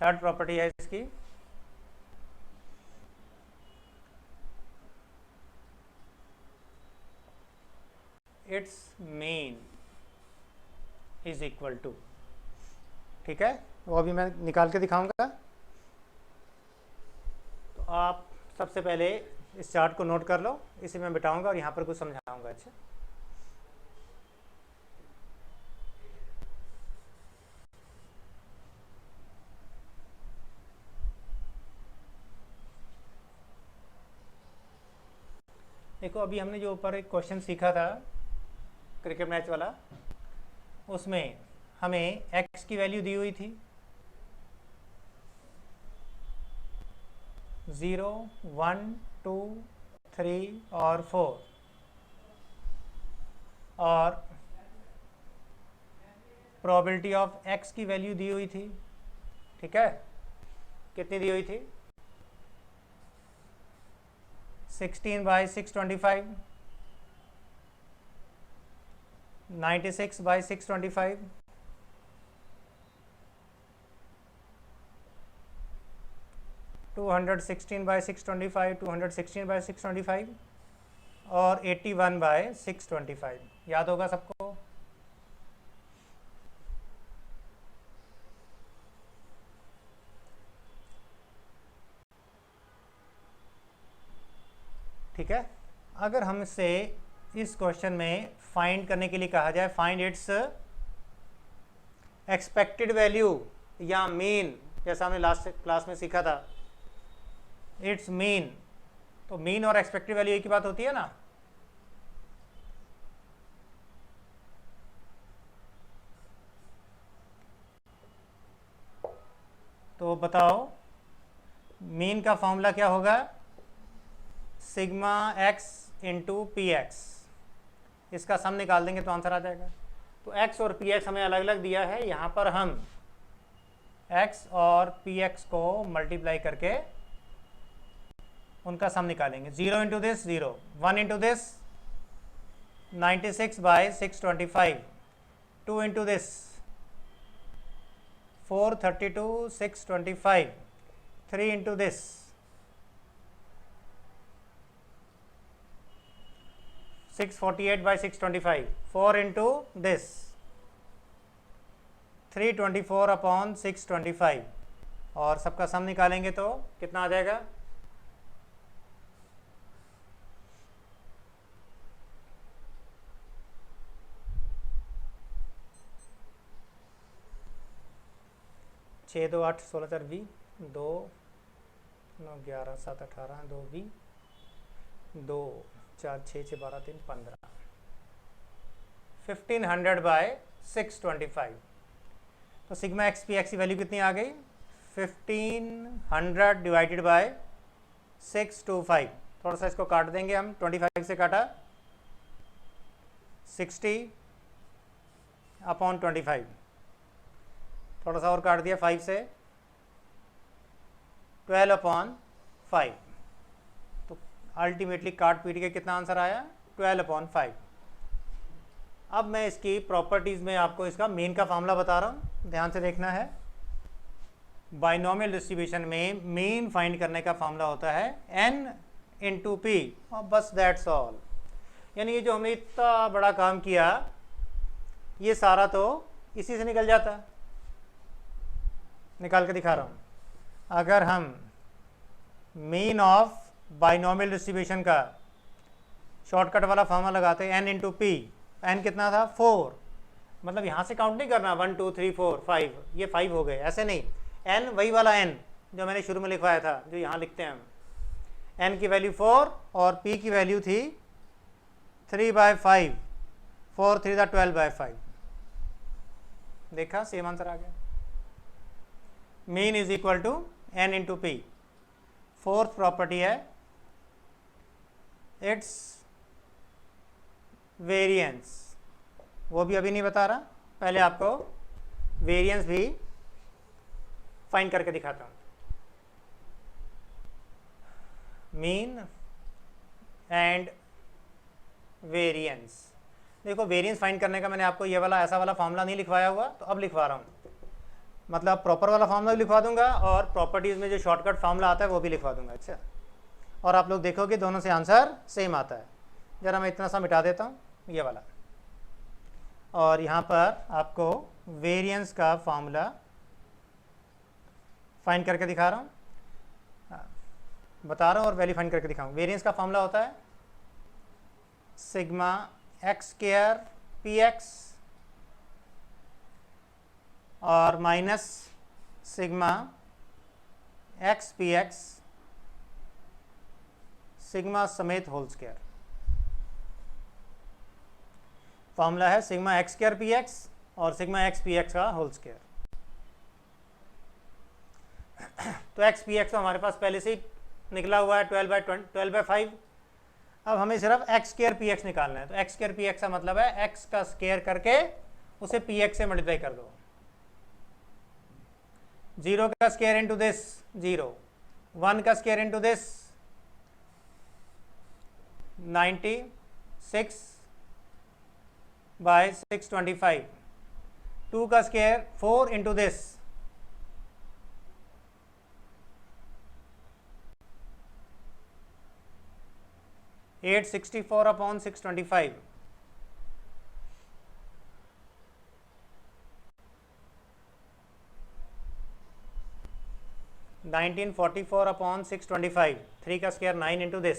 थर्ड प्रॉपर्टी है इसकी, its mean is equal to. ठीक है, वो अभी मैं निकाल के दिखाऊंगा। तो आप सबसे पहले इस चार्ट को नोट कर लो, इसे मैं बिठाऊंगा और यहाँ पर कुछ समझाऊंगा। अच्छा, देखो, अभी हमने जो ऊपर एक क्वेश्चन सीखा था क्रिकेट मैच वाला, उसमें हमें x की वैल्यू दी हुई थी 0, 1, 2, 3 और 4, और प्रोबेबिलिटी ऑफ x की वैल्यू दी हुई थी। ठीक है, कितनी दी हुई थी, 16/625, 96/625, 2 216/625, 216/625 और 81/625 याद होगा सबको। ठीक है, अगर हमसे इस क्वेश्चन में फाइंड करने के लिए कहा जाए फाइंड इट्स एक्सपेक्टेड वैल्यू या मीन, जैसा हमने लास्ट क्लास में सीखा था इट्स मीन, तो मीन और एक्सपेक्टेड वैल्यू एक ही बात होती है ना। तो बताओ मीन का फॉर्मूला क्या होगा, sigma x into P x, इसका सम निकाल देंगे तो आंसर आ जाएगा। तो x और पी एक्स हमें अलग अलग दिया है, यहाँ पर हम x और पी एक्स को मल्टीप्लाई करके उनका सम निकालेंगे। 0 into this 0, 1 into this 96/625, 2 into this 432/625, 3 into this 648/625, 4 into this 324/625 और सबका सम निकालेंगे तो कितना आ जाएगा, छः 2 8 16 4 20, 2 9 11 7 18 2 20, 2 4 6 6 12 3 15, 1500/625। तो सिग्मा एक्स पी एक्स की वैल्यू कितनी आ गई, 1500 डिवाइडेड बाय 625। थोड़ा सा इसको काट देंगे हम, 25 से काटा 60/25, थोड़ा सा और काट दिया 5 से 12/5, तो अल्टीमेटली काट पीट के कितना आंसर आया, 12/5। अब मैं इसकी प्रॉपर्टीज़ में आपको इसका मीन का फार्मूला बता रहा हूँ, ध्यान से देखना है। बाइनोमियल डिस्ट्रीब्यूशन में मीन फाइंड करने का फार्मूला होता है n इंटू पी, और बस दैट्स ऑल। यानी ये जो हमने इतना बड़ा काम किया ये सारा तो इसी से निकल जाता, निकाल के दिखा रहा हूँ। अगर हम मीन ऑफ बाइनोमियल डिस्ट्रीब्यूशन का शॉर्टकट वाला फार्मूला लगाते हैं n इंटू पी, n कितना था 4, मतलब यहाँ से काउंट नहीं करना 1 2 3 4 5, ये 5 हो गए, ऐसे नहीं, n वही वाला n जो मैंने शुरू में लिखवाया था, जो यहाँ लिखते हैं हम, n की वैल्यू 4 और p की वैल्यू थी 3/5, 4 3 12/5, देखा सेम आंसर आ गया। Mean is equal to n into p. Fourth property है इट्स वेरिएंस, वो भी अभी नहीं बता रहा, पहले आपको वेरिएंस भी फाइंड करके दिखाता हूँ। मीन एंड वेरिएंस, देखो वेरिएंस फाइंड करने का मैंने आपको ये वाला ऐसा वाला फार्मूला नहीं लिखवाया हुआ, तो अब लिखवा रहा हूँ, मतलब प्रॉपर वाला फार्मूला भी लिखवा दूंगा और प्रॉपर्टीज़ में जो शॉर्टकट फार्मूला आता है वो भी लिखवा दूंगा। अच्छा, और आप लोग देखोगे दोनों से आंसर सेम आता है। ज़रा मैं इतना सा मिटा देता हूँ ये वाला, और यहाँ पर आपको वेरिएंस का फार्मूला फाइंड करके दिखा रहा हूँ, बता रहा हूँ और वैल्यू फाइंड करके दिखाऊँ। वेरिएंस का फार्मूला होता है sigma x square p x और minus sigma x p x sigma समेत होल स्क्वायर। फॉर्मूला है sigma x square p x और सिग्मा एक्स पी एक्स का होल स्क्वायर। तो एक्स पी एक्स तो हमारे पास पहले से ही निकला हुआ है 12/5। अब हमें सिर्फ एक्स स्क्वायर पी एक्स निकालना है। तो एक्स स्क्वायर पी एक्स का मतलब है एक्स का स्क्वायर करके उसे पी एक्स से मल्टीप्लाई कर दो। 0 का स्क्वायर इंटू दिस 0, 1 का स्क्वायर इंटू दिस 96/625, 2 का square 4 into this 864 upon 625, 1944 upon 625, 3 का स्क्वायर 9 इंटू दिस,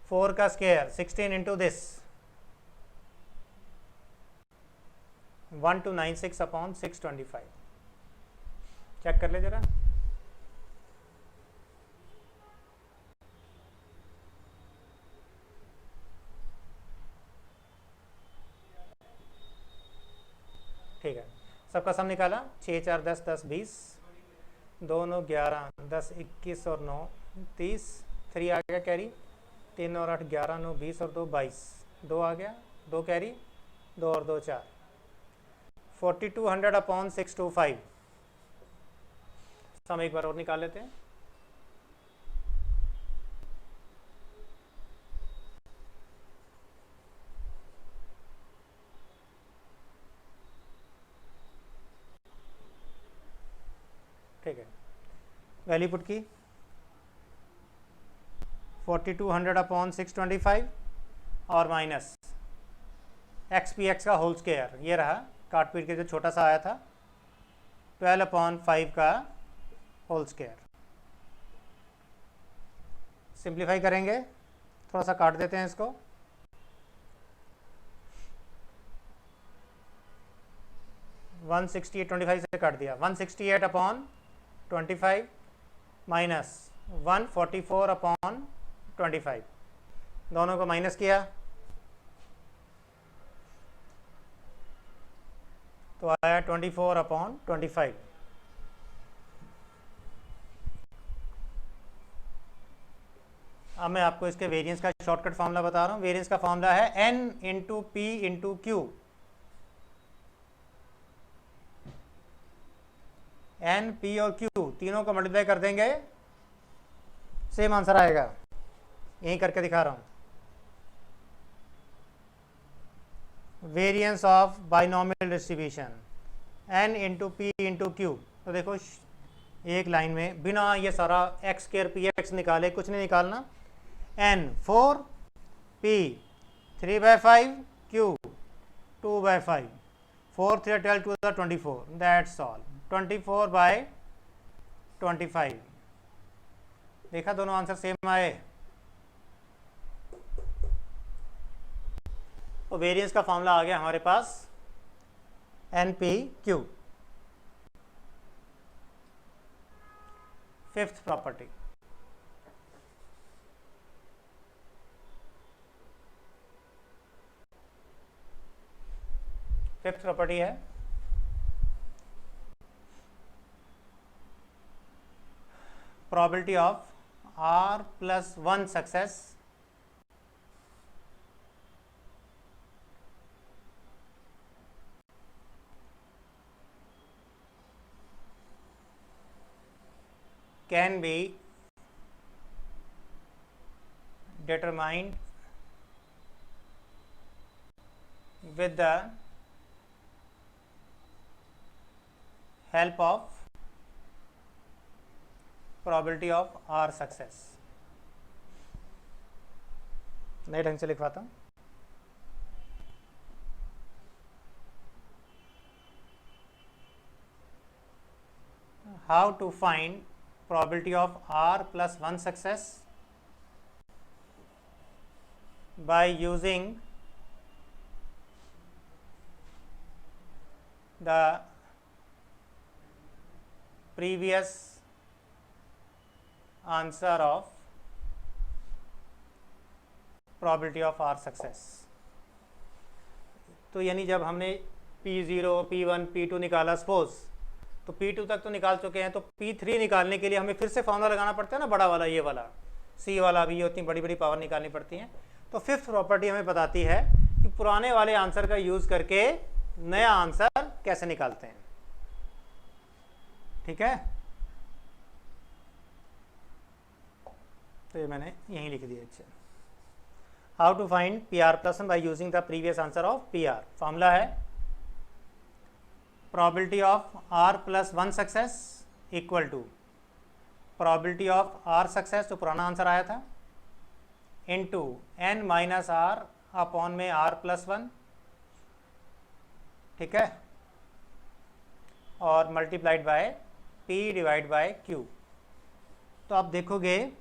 4 का square 16 into this, 1296 upon 625। Check कर ले जरा। ठीक है, सबका सम निकाला। 6 4 10 10 20, 2 9 11 10 21 और 9 30, 3 आ गया कैरी, 3 और 8 11 9 20 और 2 22, 2 आ गया, 2 कैरी, 2 और 2 4, 4200 अपॉन 625। सम एक बार और निकाल लेते हैं। ठीक है, वैल्यू पुट की 4200 अपॉन 625 और माइनस एक्स पी एक्स का होल स्क्वायर, ये रहा काट पीट के जो छोटा सा आया था, 12 अपॉन 5 का होल स्क्वायर। सिंप्लीफाई करेंगे, थोड़ा सा काट देते हैं इसको, 168 25 से काट दिया, 168 अपॉन 25 माइनस 144 अपॉन 25, दोनों को माइनस किया तो आया 24 अपॉन 25। अब मैं आपको इसके वेरिएंस का शॉर्टकट फार्मूला बता रहा हूँ। वेरिएंस का फार्मूला है n into p into q. N p और क्यू तीनों को मल्टीप्लाई कर देंगे, सेम आंसर आएगा। यही करके दिखा रहा हूँ। Variance of binomial distribution n into p into Q. तो देखो एक लाइन में बिना ये सारा एक्स स्क्वायर पी एक्स निकाले कुछ नहीं निकालना। n 4, p 3/5, q 2/5, 4 3 12 2 24, that's all. 24/25। देखा दोनों आंसर सेम आए। तो वेरिएंस का फॉर्मूला आ गया हमारे पास n p q. Fifth property, fifth property है probability of r plus 1 success can be determined with the help of probability of r success। नए ढंग से लिखवाता हूँ। How to find probability of r plus 1 success by using the previous answer of probability of r success। तो यानी जब हमने P0, P1, P2 निकाला suppose, तो P2 तक तो निकाल चुके हैं, तो P3 निकालने के लिए हमें फिर से फॉर्मूला लगाना पड़ता है ना, बड़ा वाला, ये वाला C वाला भी, ये उतनी बड़ी बड़ी पावर निकालनी पड़ती हैं। तो फिफ्थ प्रॉपर्टी हमें बताती है कि पुराने वाले आंसर का यूज़ करके नया आंसर कैसे निकालते हैं। ठीक है, तो ये मैंने यहीं लिख दिया। अच्छा, how to find p r plus one by using the previous answer of p r. Formula है probability of r plus 1 success equal to probability of r success, तो पुराना आंसर आया था, into n minus r upon में r+1, ठीक है, और multiplied by p divide by q। तो आप देखोगे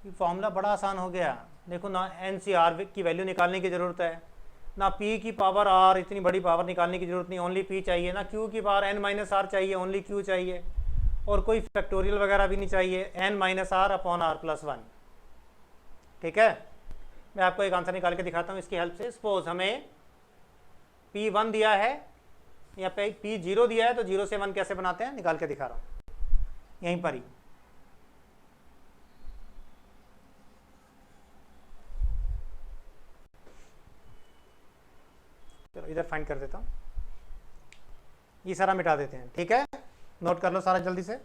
कि फॉर्मूला बड़ा आसान हो गया। देखो ना n से r की वैल्यू निकालने की ज़रूरत है, ना p की पावर r, इतनी बड़ी पावर निकालने की ज़रूरत नहीं, ओनली p चाहिए, ना q की पावर n माइनस आर चाहिए, ओनली q चाहिए, और कोई फैक्टोरियल वगैरह भी नहीं चाहिए, n minus r upon r+1, ठीक है। मैं आपको एक आंसर निकाल के दिखाता हूँ इसकी हेल्प से। सपोज हमें p1 दिया है या p0 दिया है, तो 0 से 1 कैसे बनाते हैं निकाल के दिखा रहा हूँ यहीं पर ही। चलो इधर फाइंड कर देता हूँ, ये सारा मिटा देते हैं, ठीक है। नोट कर लो सारा जल्दी से।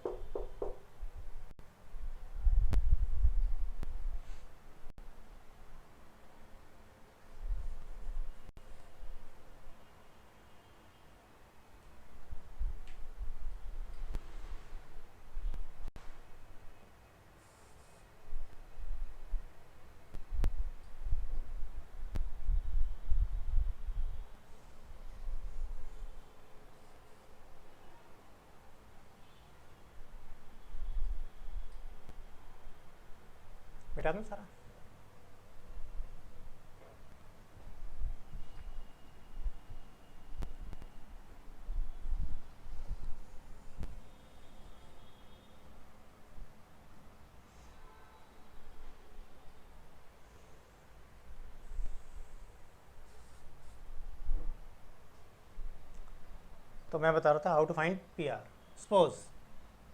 मिटा दूँ सारा। तो मैं बता रहा था how to find p r. Suppose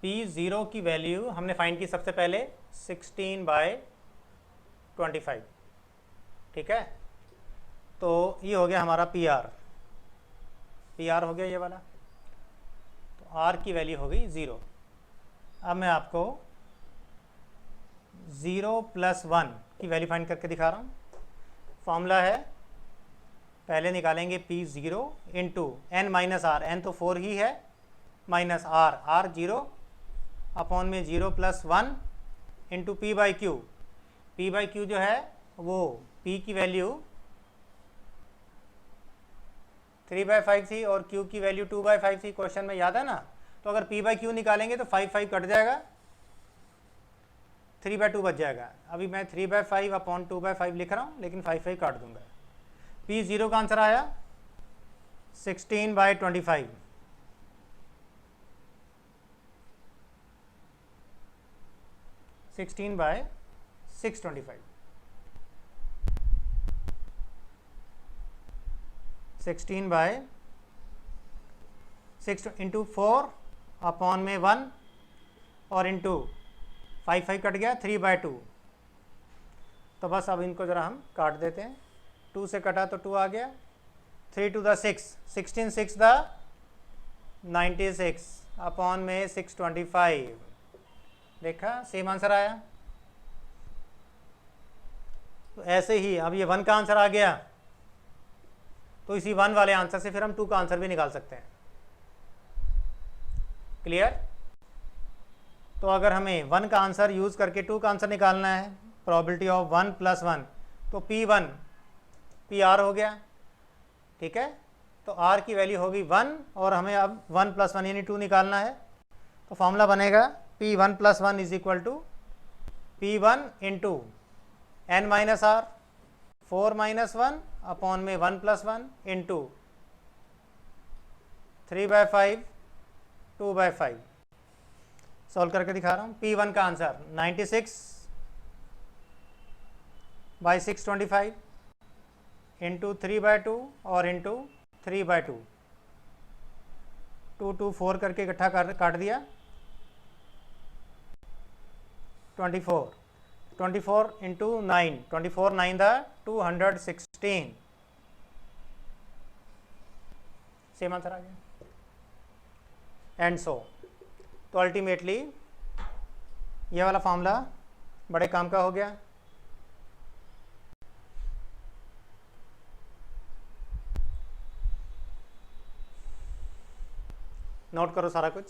p0 की वैल्यू हमने फाइंड की सबसे पहले 16/25, ठीक है। तो ये हो गया हमारा पी आर हो गया ये वाला, तो r की वैल्यू हो गई 0। अब मैं आपको 0 + 1 की वैल्यू फाइंड करके दिखा रहा हूँ। फॉर्मूला है, पहले निकालेंगे p0 into n minus r, n तो 4 ही है, माइनस r 0 अपॉन में 0 + 1 इंटू p/q। p/q जो है वो p की वैल्यू 3/5 थी और q की वैल्यू 2/5 थी, क्वेश्चन में याद है ना। तो अगर p/q निकालेंगे तो 5 कट जाएगा, 3/2 बच जाएगा। अभी मैं 3/5 अपॉन 2/5 लिख रहा हूँ, लेकिन 5 काट दूंगा। p0 का आंसर आया 16/25, सिक्सटीन बाय 625, 16/6 इंटू 4 अपॉन में 1 और इंटू 5 कट गया, 3/2। तो बस अब इनको ज़रा हम काट देते हैं, 2 से कटा तो 2 आ गया, 3 to the 6, 16 6 the 96 अपॉन में 625, देखा सेम आंसर आया। तो ऐसे ही अब ये 1 का आंसर आ गया, तो इसी 1 वाले आंसर से फिर हम 2 का आंसर भी निकाल सकते हैं। क्लियर। तो अगर हमें 1 का आंसर यूज़ करके 2 का आंसर निकालना है, प्रोबेबिलिटी ऑफ 1 + 1, तो p1 pr हो गया, ठीक है। तो r की वैल्यू होगी 1 और हमें अब 1 + 1 यानी 2 निकालना है। तो फॉर्मूला बनेगा p1 + 1 is equal to p1 into n minus r 4 - 1 upon में 1 + 1 इंटू 3/5 2/5। सॉल्व करके दिखा रहा हूँ। p1 का आंसर 96/625 इंटू 3/2 और इंटू 3/2, 2 2 4 करके इकट्ठा काट दिया, 24 इंटू 9, 24 9 द 216, सेम आंसर आ गया। एंड सो तो अल्टीमेटली ये वाला फॉर्मूला बड़े काम का हो गया। नोट करो सारा कुछ।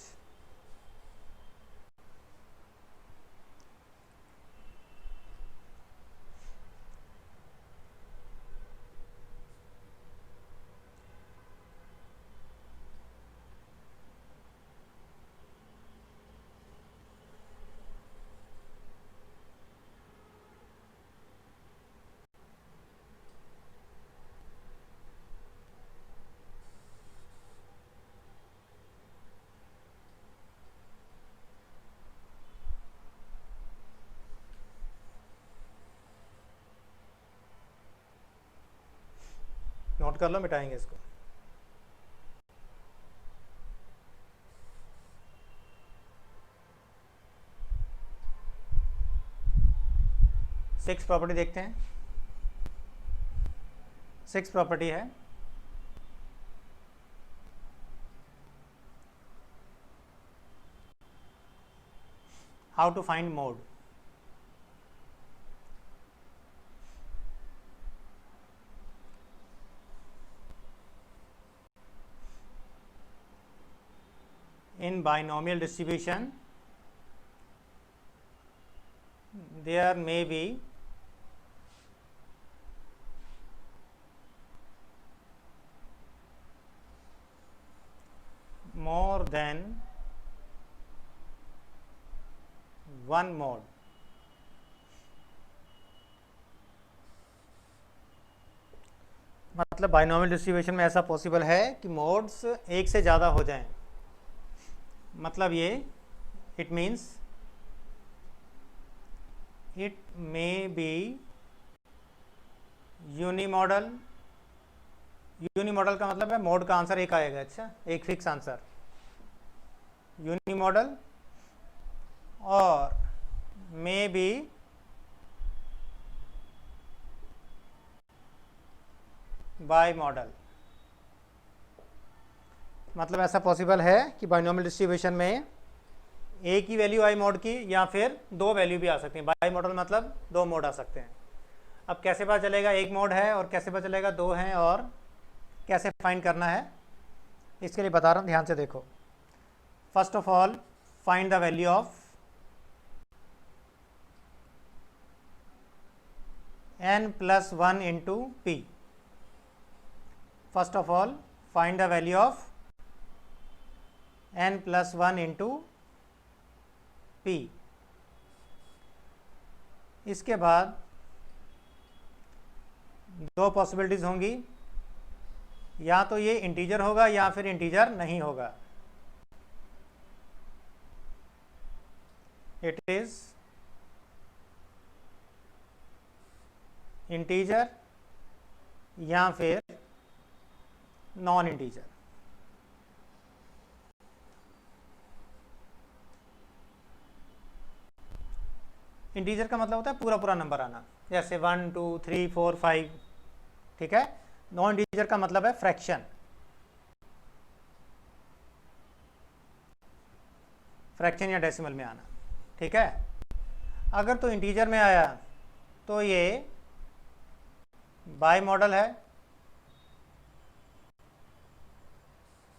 कर लो, मिटाएंगे इसको। सिक्स प्रॉपर्टी देखते हैं। सिक्स प्रॉपर्टी है how to find mode. In binomial distribution, there may be more than one mode. मतलब बाइनोमियल डिस्ट्रीब्यूशन में ऐसा पॉसिबल है कि मोड्स एक से ज़्यादा हो जाएं। मतलब ये it means it may be unimodal. Unimodal का मतलब है मोड का आंसर एक आएगा। अच्छा, एक फिक्स आंसर यूनिमॉडल, और मे बी बाई मॉडल। मतलब ऐसा पॉसिबल है कि बाइनोमियल डिस्ट्रीब्यूशन में एक ही वैल्यू आई मॉड की या फिर दो वैल्यू भी आ सकती हैं। बाई मॉडल मतलब दो मोड आ सकते हैं। अब कैसे पता चलेगा एक मोड है और कैसे पता चलेगा दो हैं और कैसे फाइंड करना है, इसके लिए बता रहा हूँ, ध्यान से देखो। First of all find the value of n+1 into p। First of all find the value of n+1 into p। इसके बाद दो पॉसिबिलिटीज होंगी, या तो ये इंटीजर होगा या फिर इंटीजर नहीं होगा। इट इज इंटीजर या फिर नॉन इंटीजर। इंटीजर का मतलब होता है पूरा पूरा नंबर आना, जैसे 1 2 3 4 5, ठीक है। नॉन इंटीजर का मतलब है फ्रैक्शन। फ्रैक्शन या डेसिमल में आना, ठीक है। अगर तो इंटीजर में आया तो ये बाई मॉडल है,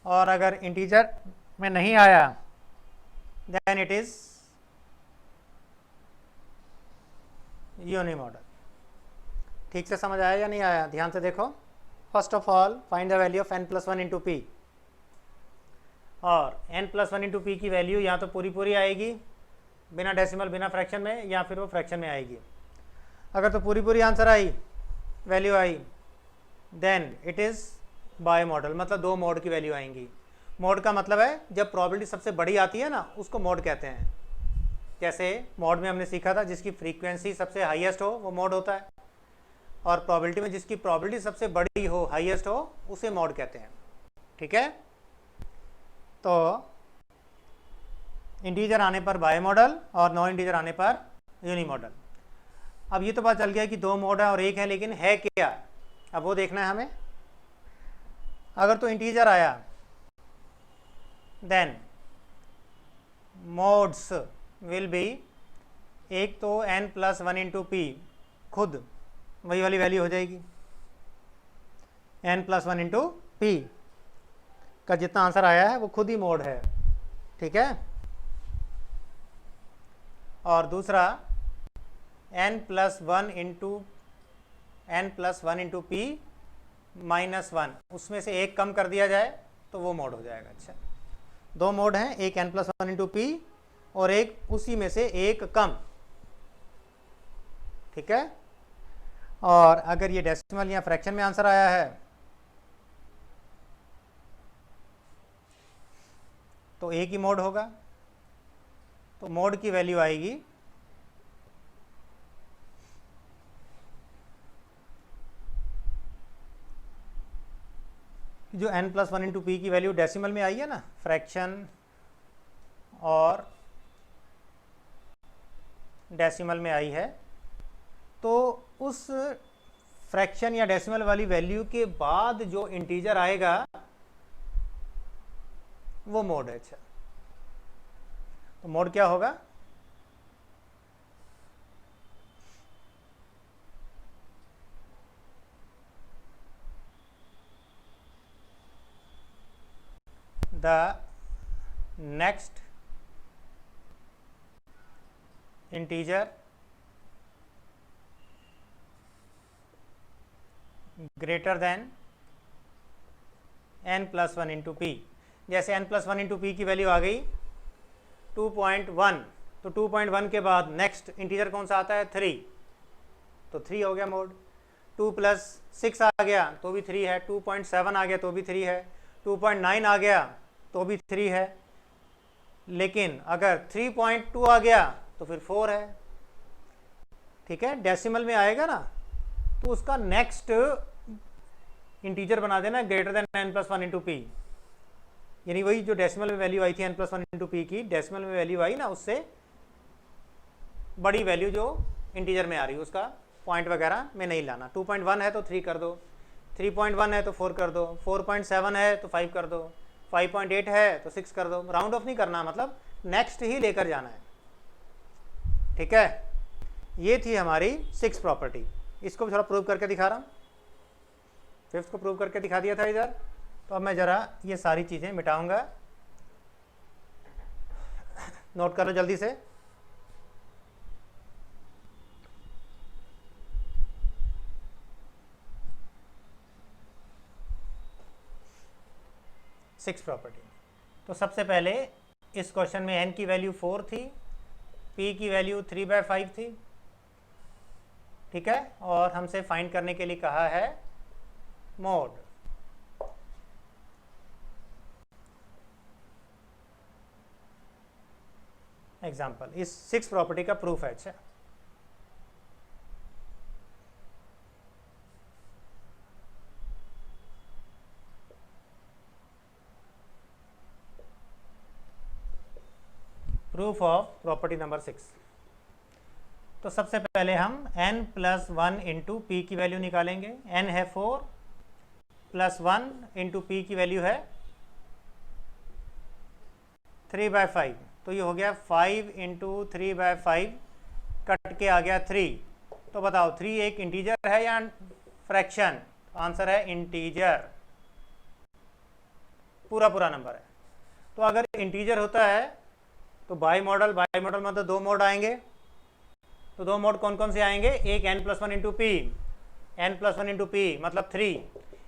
और अगर इंटीजर में नहीं आया then it is unimodal. ठीक से समझ आया या नहीं आया? ध्यान से देखो। First of all find the value of n+1 into P, और n+1 इंटू पी की वैल्यू या तो पूरी पूरी आएगी बिना डेसिमल बिना फ्रैक्शन में, या फिर वो फ्रैक्शन में आएगी। अगर तो पूरी पूरी आंसर आई, वैल्यू आई, then it is bimodal, मतलब दो मोड की वैल्यू आएंगी। मोड का मतलब है जब प्रॉबिलिटी सबसे बड़ी आती है ना, उसको मोड कहते हैं। जैसे मोड में हमने सीखा था जिसकी फ्रीक्वेंसी सबसे हाईएस्ट हो वो मोड होता है, और प्रोबेबिलिटी में जिसकी प्रोबेबिलिटी सबसे बड़ी हो हाईएस्ट हो उसे मोड कहते हैं, ठीक है। तो इंटीजर आने पर बाय मॉडल और नॉन इंटीजर आने पर यूनि मॉडल। अब ये तो बात चल गया कि दो मोड है और एक है, लेकिन है क्या, अब वो देखना है हमें। अगर तो इंटीजर आया देन मोड्स विल बी, एक तो n+1 इंटू पी खुद वही वाली वैल्यू हो जाएगी, n+1 इंटू पी का जितना आंसर आया है वो खुद ही मोड है, ठीक है। और दूसरा n+1 इंटू पी -1, उसमें से एक कम कर दिया जाए तो वो मोड हो जाएगा। अच्छा, दो मोड हैं, एक n+1 इंटू पी और एक उसी में से एक कम, ठीक है। और अगर ये डेसिमल या फ्रैक्शन में आंसर आया है तो एक ही मोड होगा, तो मोड की वैल्यू आएगी जो n+1 × p की वैल्यू डेसिमल में आई है ना, फ्रैक्शन और डेसिमल में आई है, तो उस फ्रैक्शन या डेसिमल वाली वैल्यू के बाद जो इंटीजर आएगा वो मोड है। अच्छा, तो मोड क्या होगा? The next integer greater than n+1 × p। जैसे n+1 × p की वैल्यू आ गई 2.1, तो 2.1 के बाद नेक्स्ट इंटीजर कौन सा आता है? 3, तो 3 हो गया मोड। 2 + 6 आ गया तो भी 3 है, 2.7 आ गया तो भी 3 है, 2.9 आ गया तो भी 3 है, लेकिन अगर 3.2 आ गया तो फिर 4 है। ठीक है, डेसिमल में आएगा ना तो उसका नेक्स्ट इंटीजर बना देना ग्रेटर देन n+1 × p, यानी वही जो डेसिमल में वैल्यू आई थी n+1 × p की, डेसिमल में वैल्यू आई ना, उससे बड़ी वैल्यू जो इंटीजर में आ रही है उसका पॉइंट वगैरह में नहीं लाना। 2.1 है तो 3 कर दो, 3.1 है तो 4 कर दो, 4.7 है तो 5 कर दो, 5.8 है तो 6 कर दो। राउंड ऑफ नहीं करना, मतलब नेक्स्ट ही लेकर जाना है। ठीक है, ये थी हमारी 6 प्रॉपर्टी। इसको थोड़ा प्रूव करके दिखा रहा हूँ। 5th को प्रूव करके दिखा दिया था इधर, तो अब मैं ज़रा ये सारी चीज़ें मिटाऊंगा। नोट कर लो जल्दी से। Six property. तो सबसे पहले इस क्वेश्चन में n की वैल्यू 4 थी, p की वैल्यू 3/5 थी। ठीक है, और हमसे फाइंड करने के लिए कहा है मोड। एग्जाम्पल इस 6 प्रॉपर्टी का प्रूफ है। अच्छा, प्रूफ ऑफ प्रॉपर्टी नंबर 6। तो सबसे पहले हम n+1 × p की वैल्यू निकालेंगे। n है 4 + 1 × p की वैल्यू है 3/5, तो ये हो गया 5 × 3/5, कट के आ गया 3। तो बताओ 3 एक इंटीजर है या फ्रैक्शन? आंसर है इंटीजर, पूरा नंबर है। तो अगर इंटीजर होता है तो बाई मॉडल मतलब 2 मोड आएंगे। तो 2 मोड कौन कौन से आएंगे? एक n+1 × p, n+1 × p मतलब 3।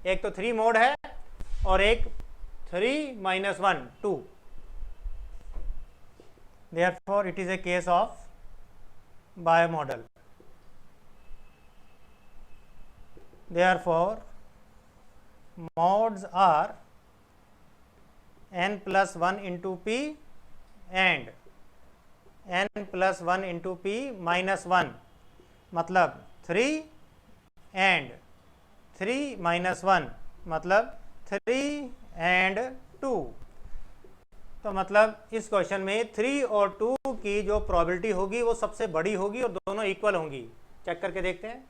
एक तो 3 मोड है और एक 3 - 1 2। Therefore it is a case of bimodal. Therefore modes are n+1 × p and n+1 × p - 1, मतलब 3 and 3 - 1 मतलब 3 and 2। तो मतलब इस क्वेश्चन में 3 और 2 की जो प्रोबेबिलिटी होगी वो सबसे बड़ी होगी और दोनों इक्वल होंगी। चेक करके देखते हैं।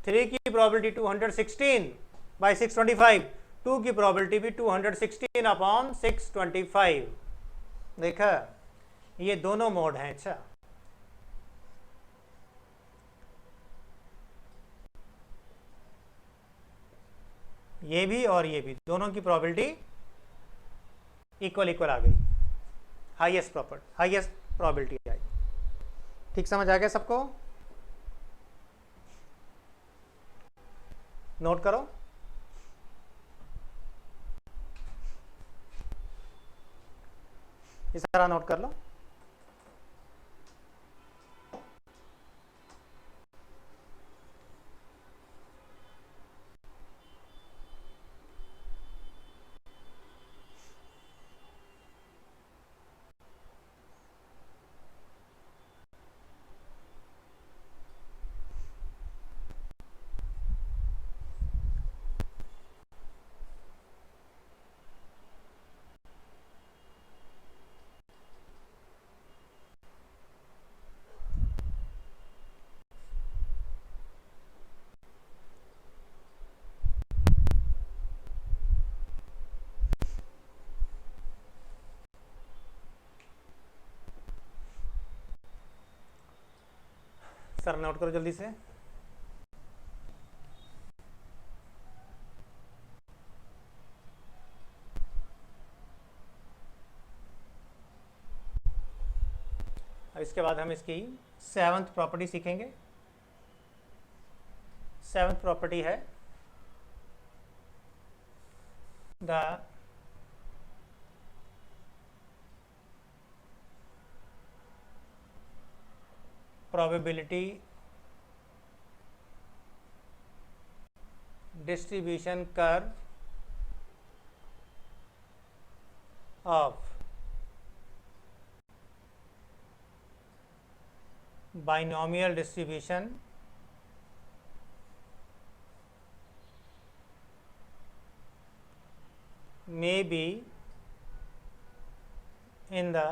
3 की प्रोबेबिलिटी 216/625, 2 की प्रोबेबिलिटी भी 216/625। देखा, ये दोनों मोड हैं। अच्छा, ये भी और ये भी, दोनों की प्रोबेबिलिटी इक्वल आ गई। हाईएस्ट प्रोबेबिलिटी आई। ठीक समझ आ गया सबको? नोट करो। इस तरह नोट कर लो। सर नोट करो जल्दी से। इसके बाद हम इसकी 7th प्रॉपर्टी सीखेंगे। 7th प्रॉपर्टी है the probability distribution curve of binomial distribution may be in the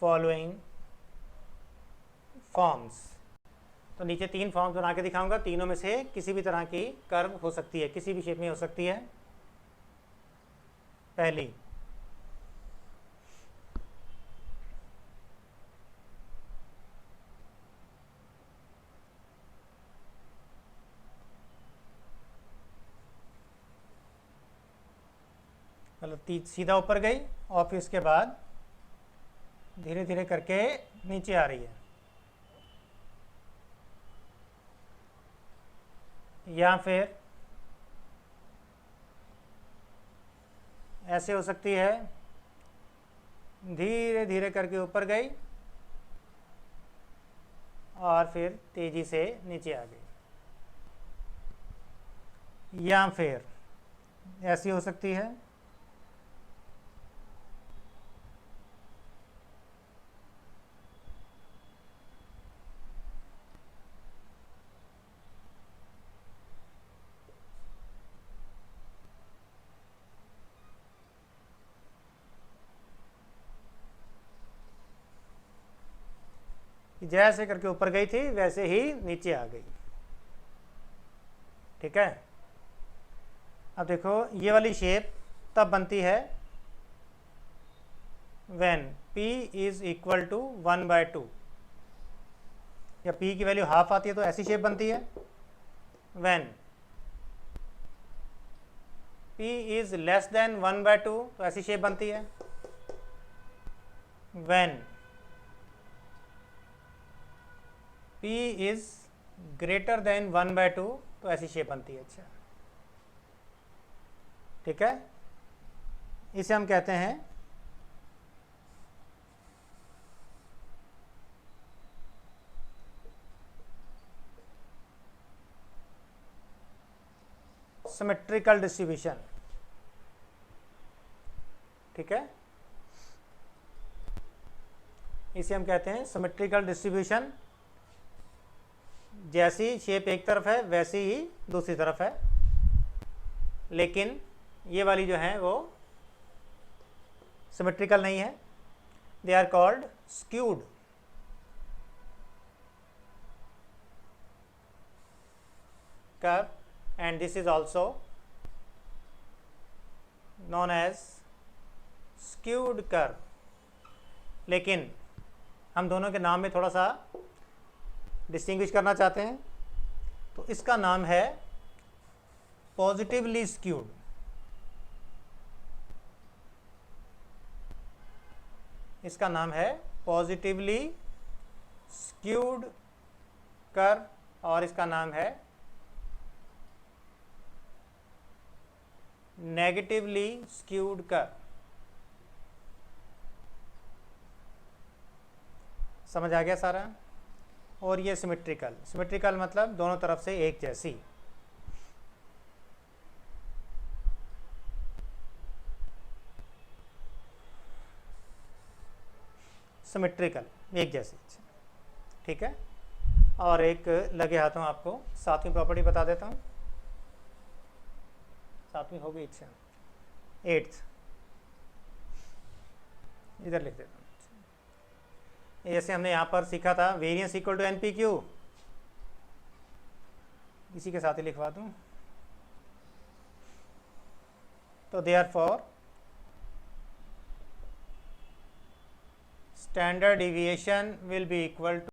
following forms. तो नीचे 3 फॉर्म्स बना के दिखाऊंगा, तीनों में से किसी भी तरह की कर्व हो सकती है, किसी भी शेप में हो सकती है। पहली, मतलब सीधा ऊपर गई और फिर उसके बाद धीरे धीरे करके नीचे आ रही है, या फिर ऐसे हो सकती है, धीरे धीरे करके ऊपर गई और फिर तेजी से नीचे आ गई, या फिर ऐसी हो सकती है, जैसे करके ऊपर गई थी वैसे ही नीचे आ गई। ठीक है, अब देखो ये वाली शेप तब बनती है when p is equal to 1/2, या p की वैल्यू हाफ आती है तो ऐसी शेप बनती है। When p is less than 1/2 तो ऐसी शेप बनती है। When p is greater than 1/2 तो ऐसी शेप बनती है। अच्छा, ठीक है, इसे हम कहते हैं सिमेट्रिकल डिस्ट्रीब्यूशन। ठीक है, इसे हम कहते हैं सिमेट्रिकल डिस्ट्रीब्यूशन। जैसी शेप एक तरफ है वैसी ही दूसरी तरफ है, लेकिन ये वाली जो है वो सिमेट्रिकल नहीं है। They are called skewed. Curve and this is also known as skewed curve. लेकिन हम दोनों के नाम में थोड़ा सा डिस्टिंग्विश करना चाहते हैं, तो इसका नाम है पॉजिटिवली स्क्यूड। इसका नाम है पॉजिटिवली स्क्यूड कर्व, और इसका नाम है नेगेटिवली स्क्यूड कर्व। समझ आ गया सारा? और ये सिमेट्रिकल, सिमेट्रिकल मतलब दोनों तरफ से एक जैसी। सिमेट्रिकल एक जैसी, ठीक है। और एक लगे हाथों आपको 7वीं प्रॉपर्टी बता देता हूँ। 7वीं हो गई, अच्छा 8th इधर लिख देता हूँ। जैसे हमने यहाँ पर सीखा था वेरिएंस इक्वल टू NPQ, इसी के साथ ही लिखवा दूँ। तो therefore standard deviation will be equal to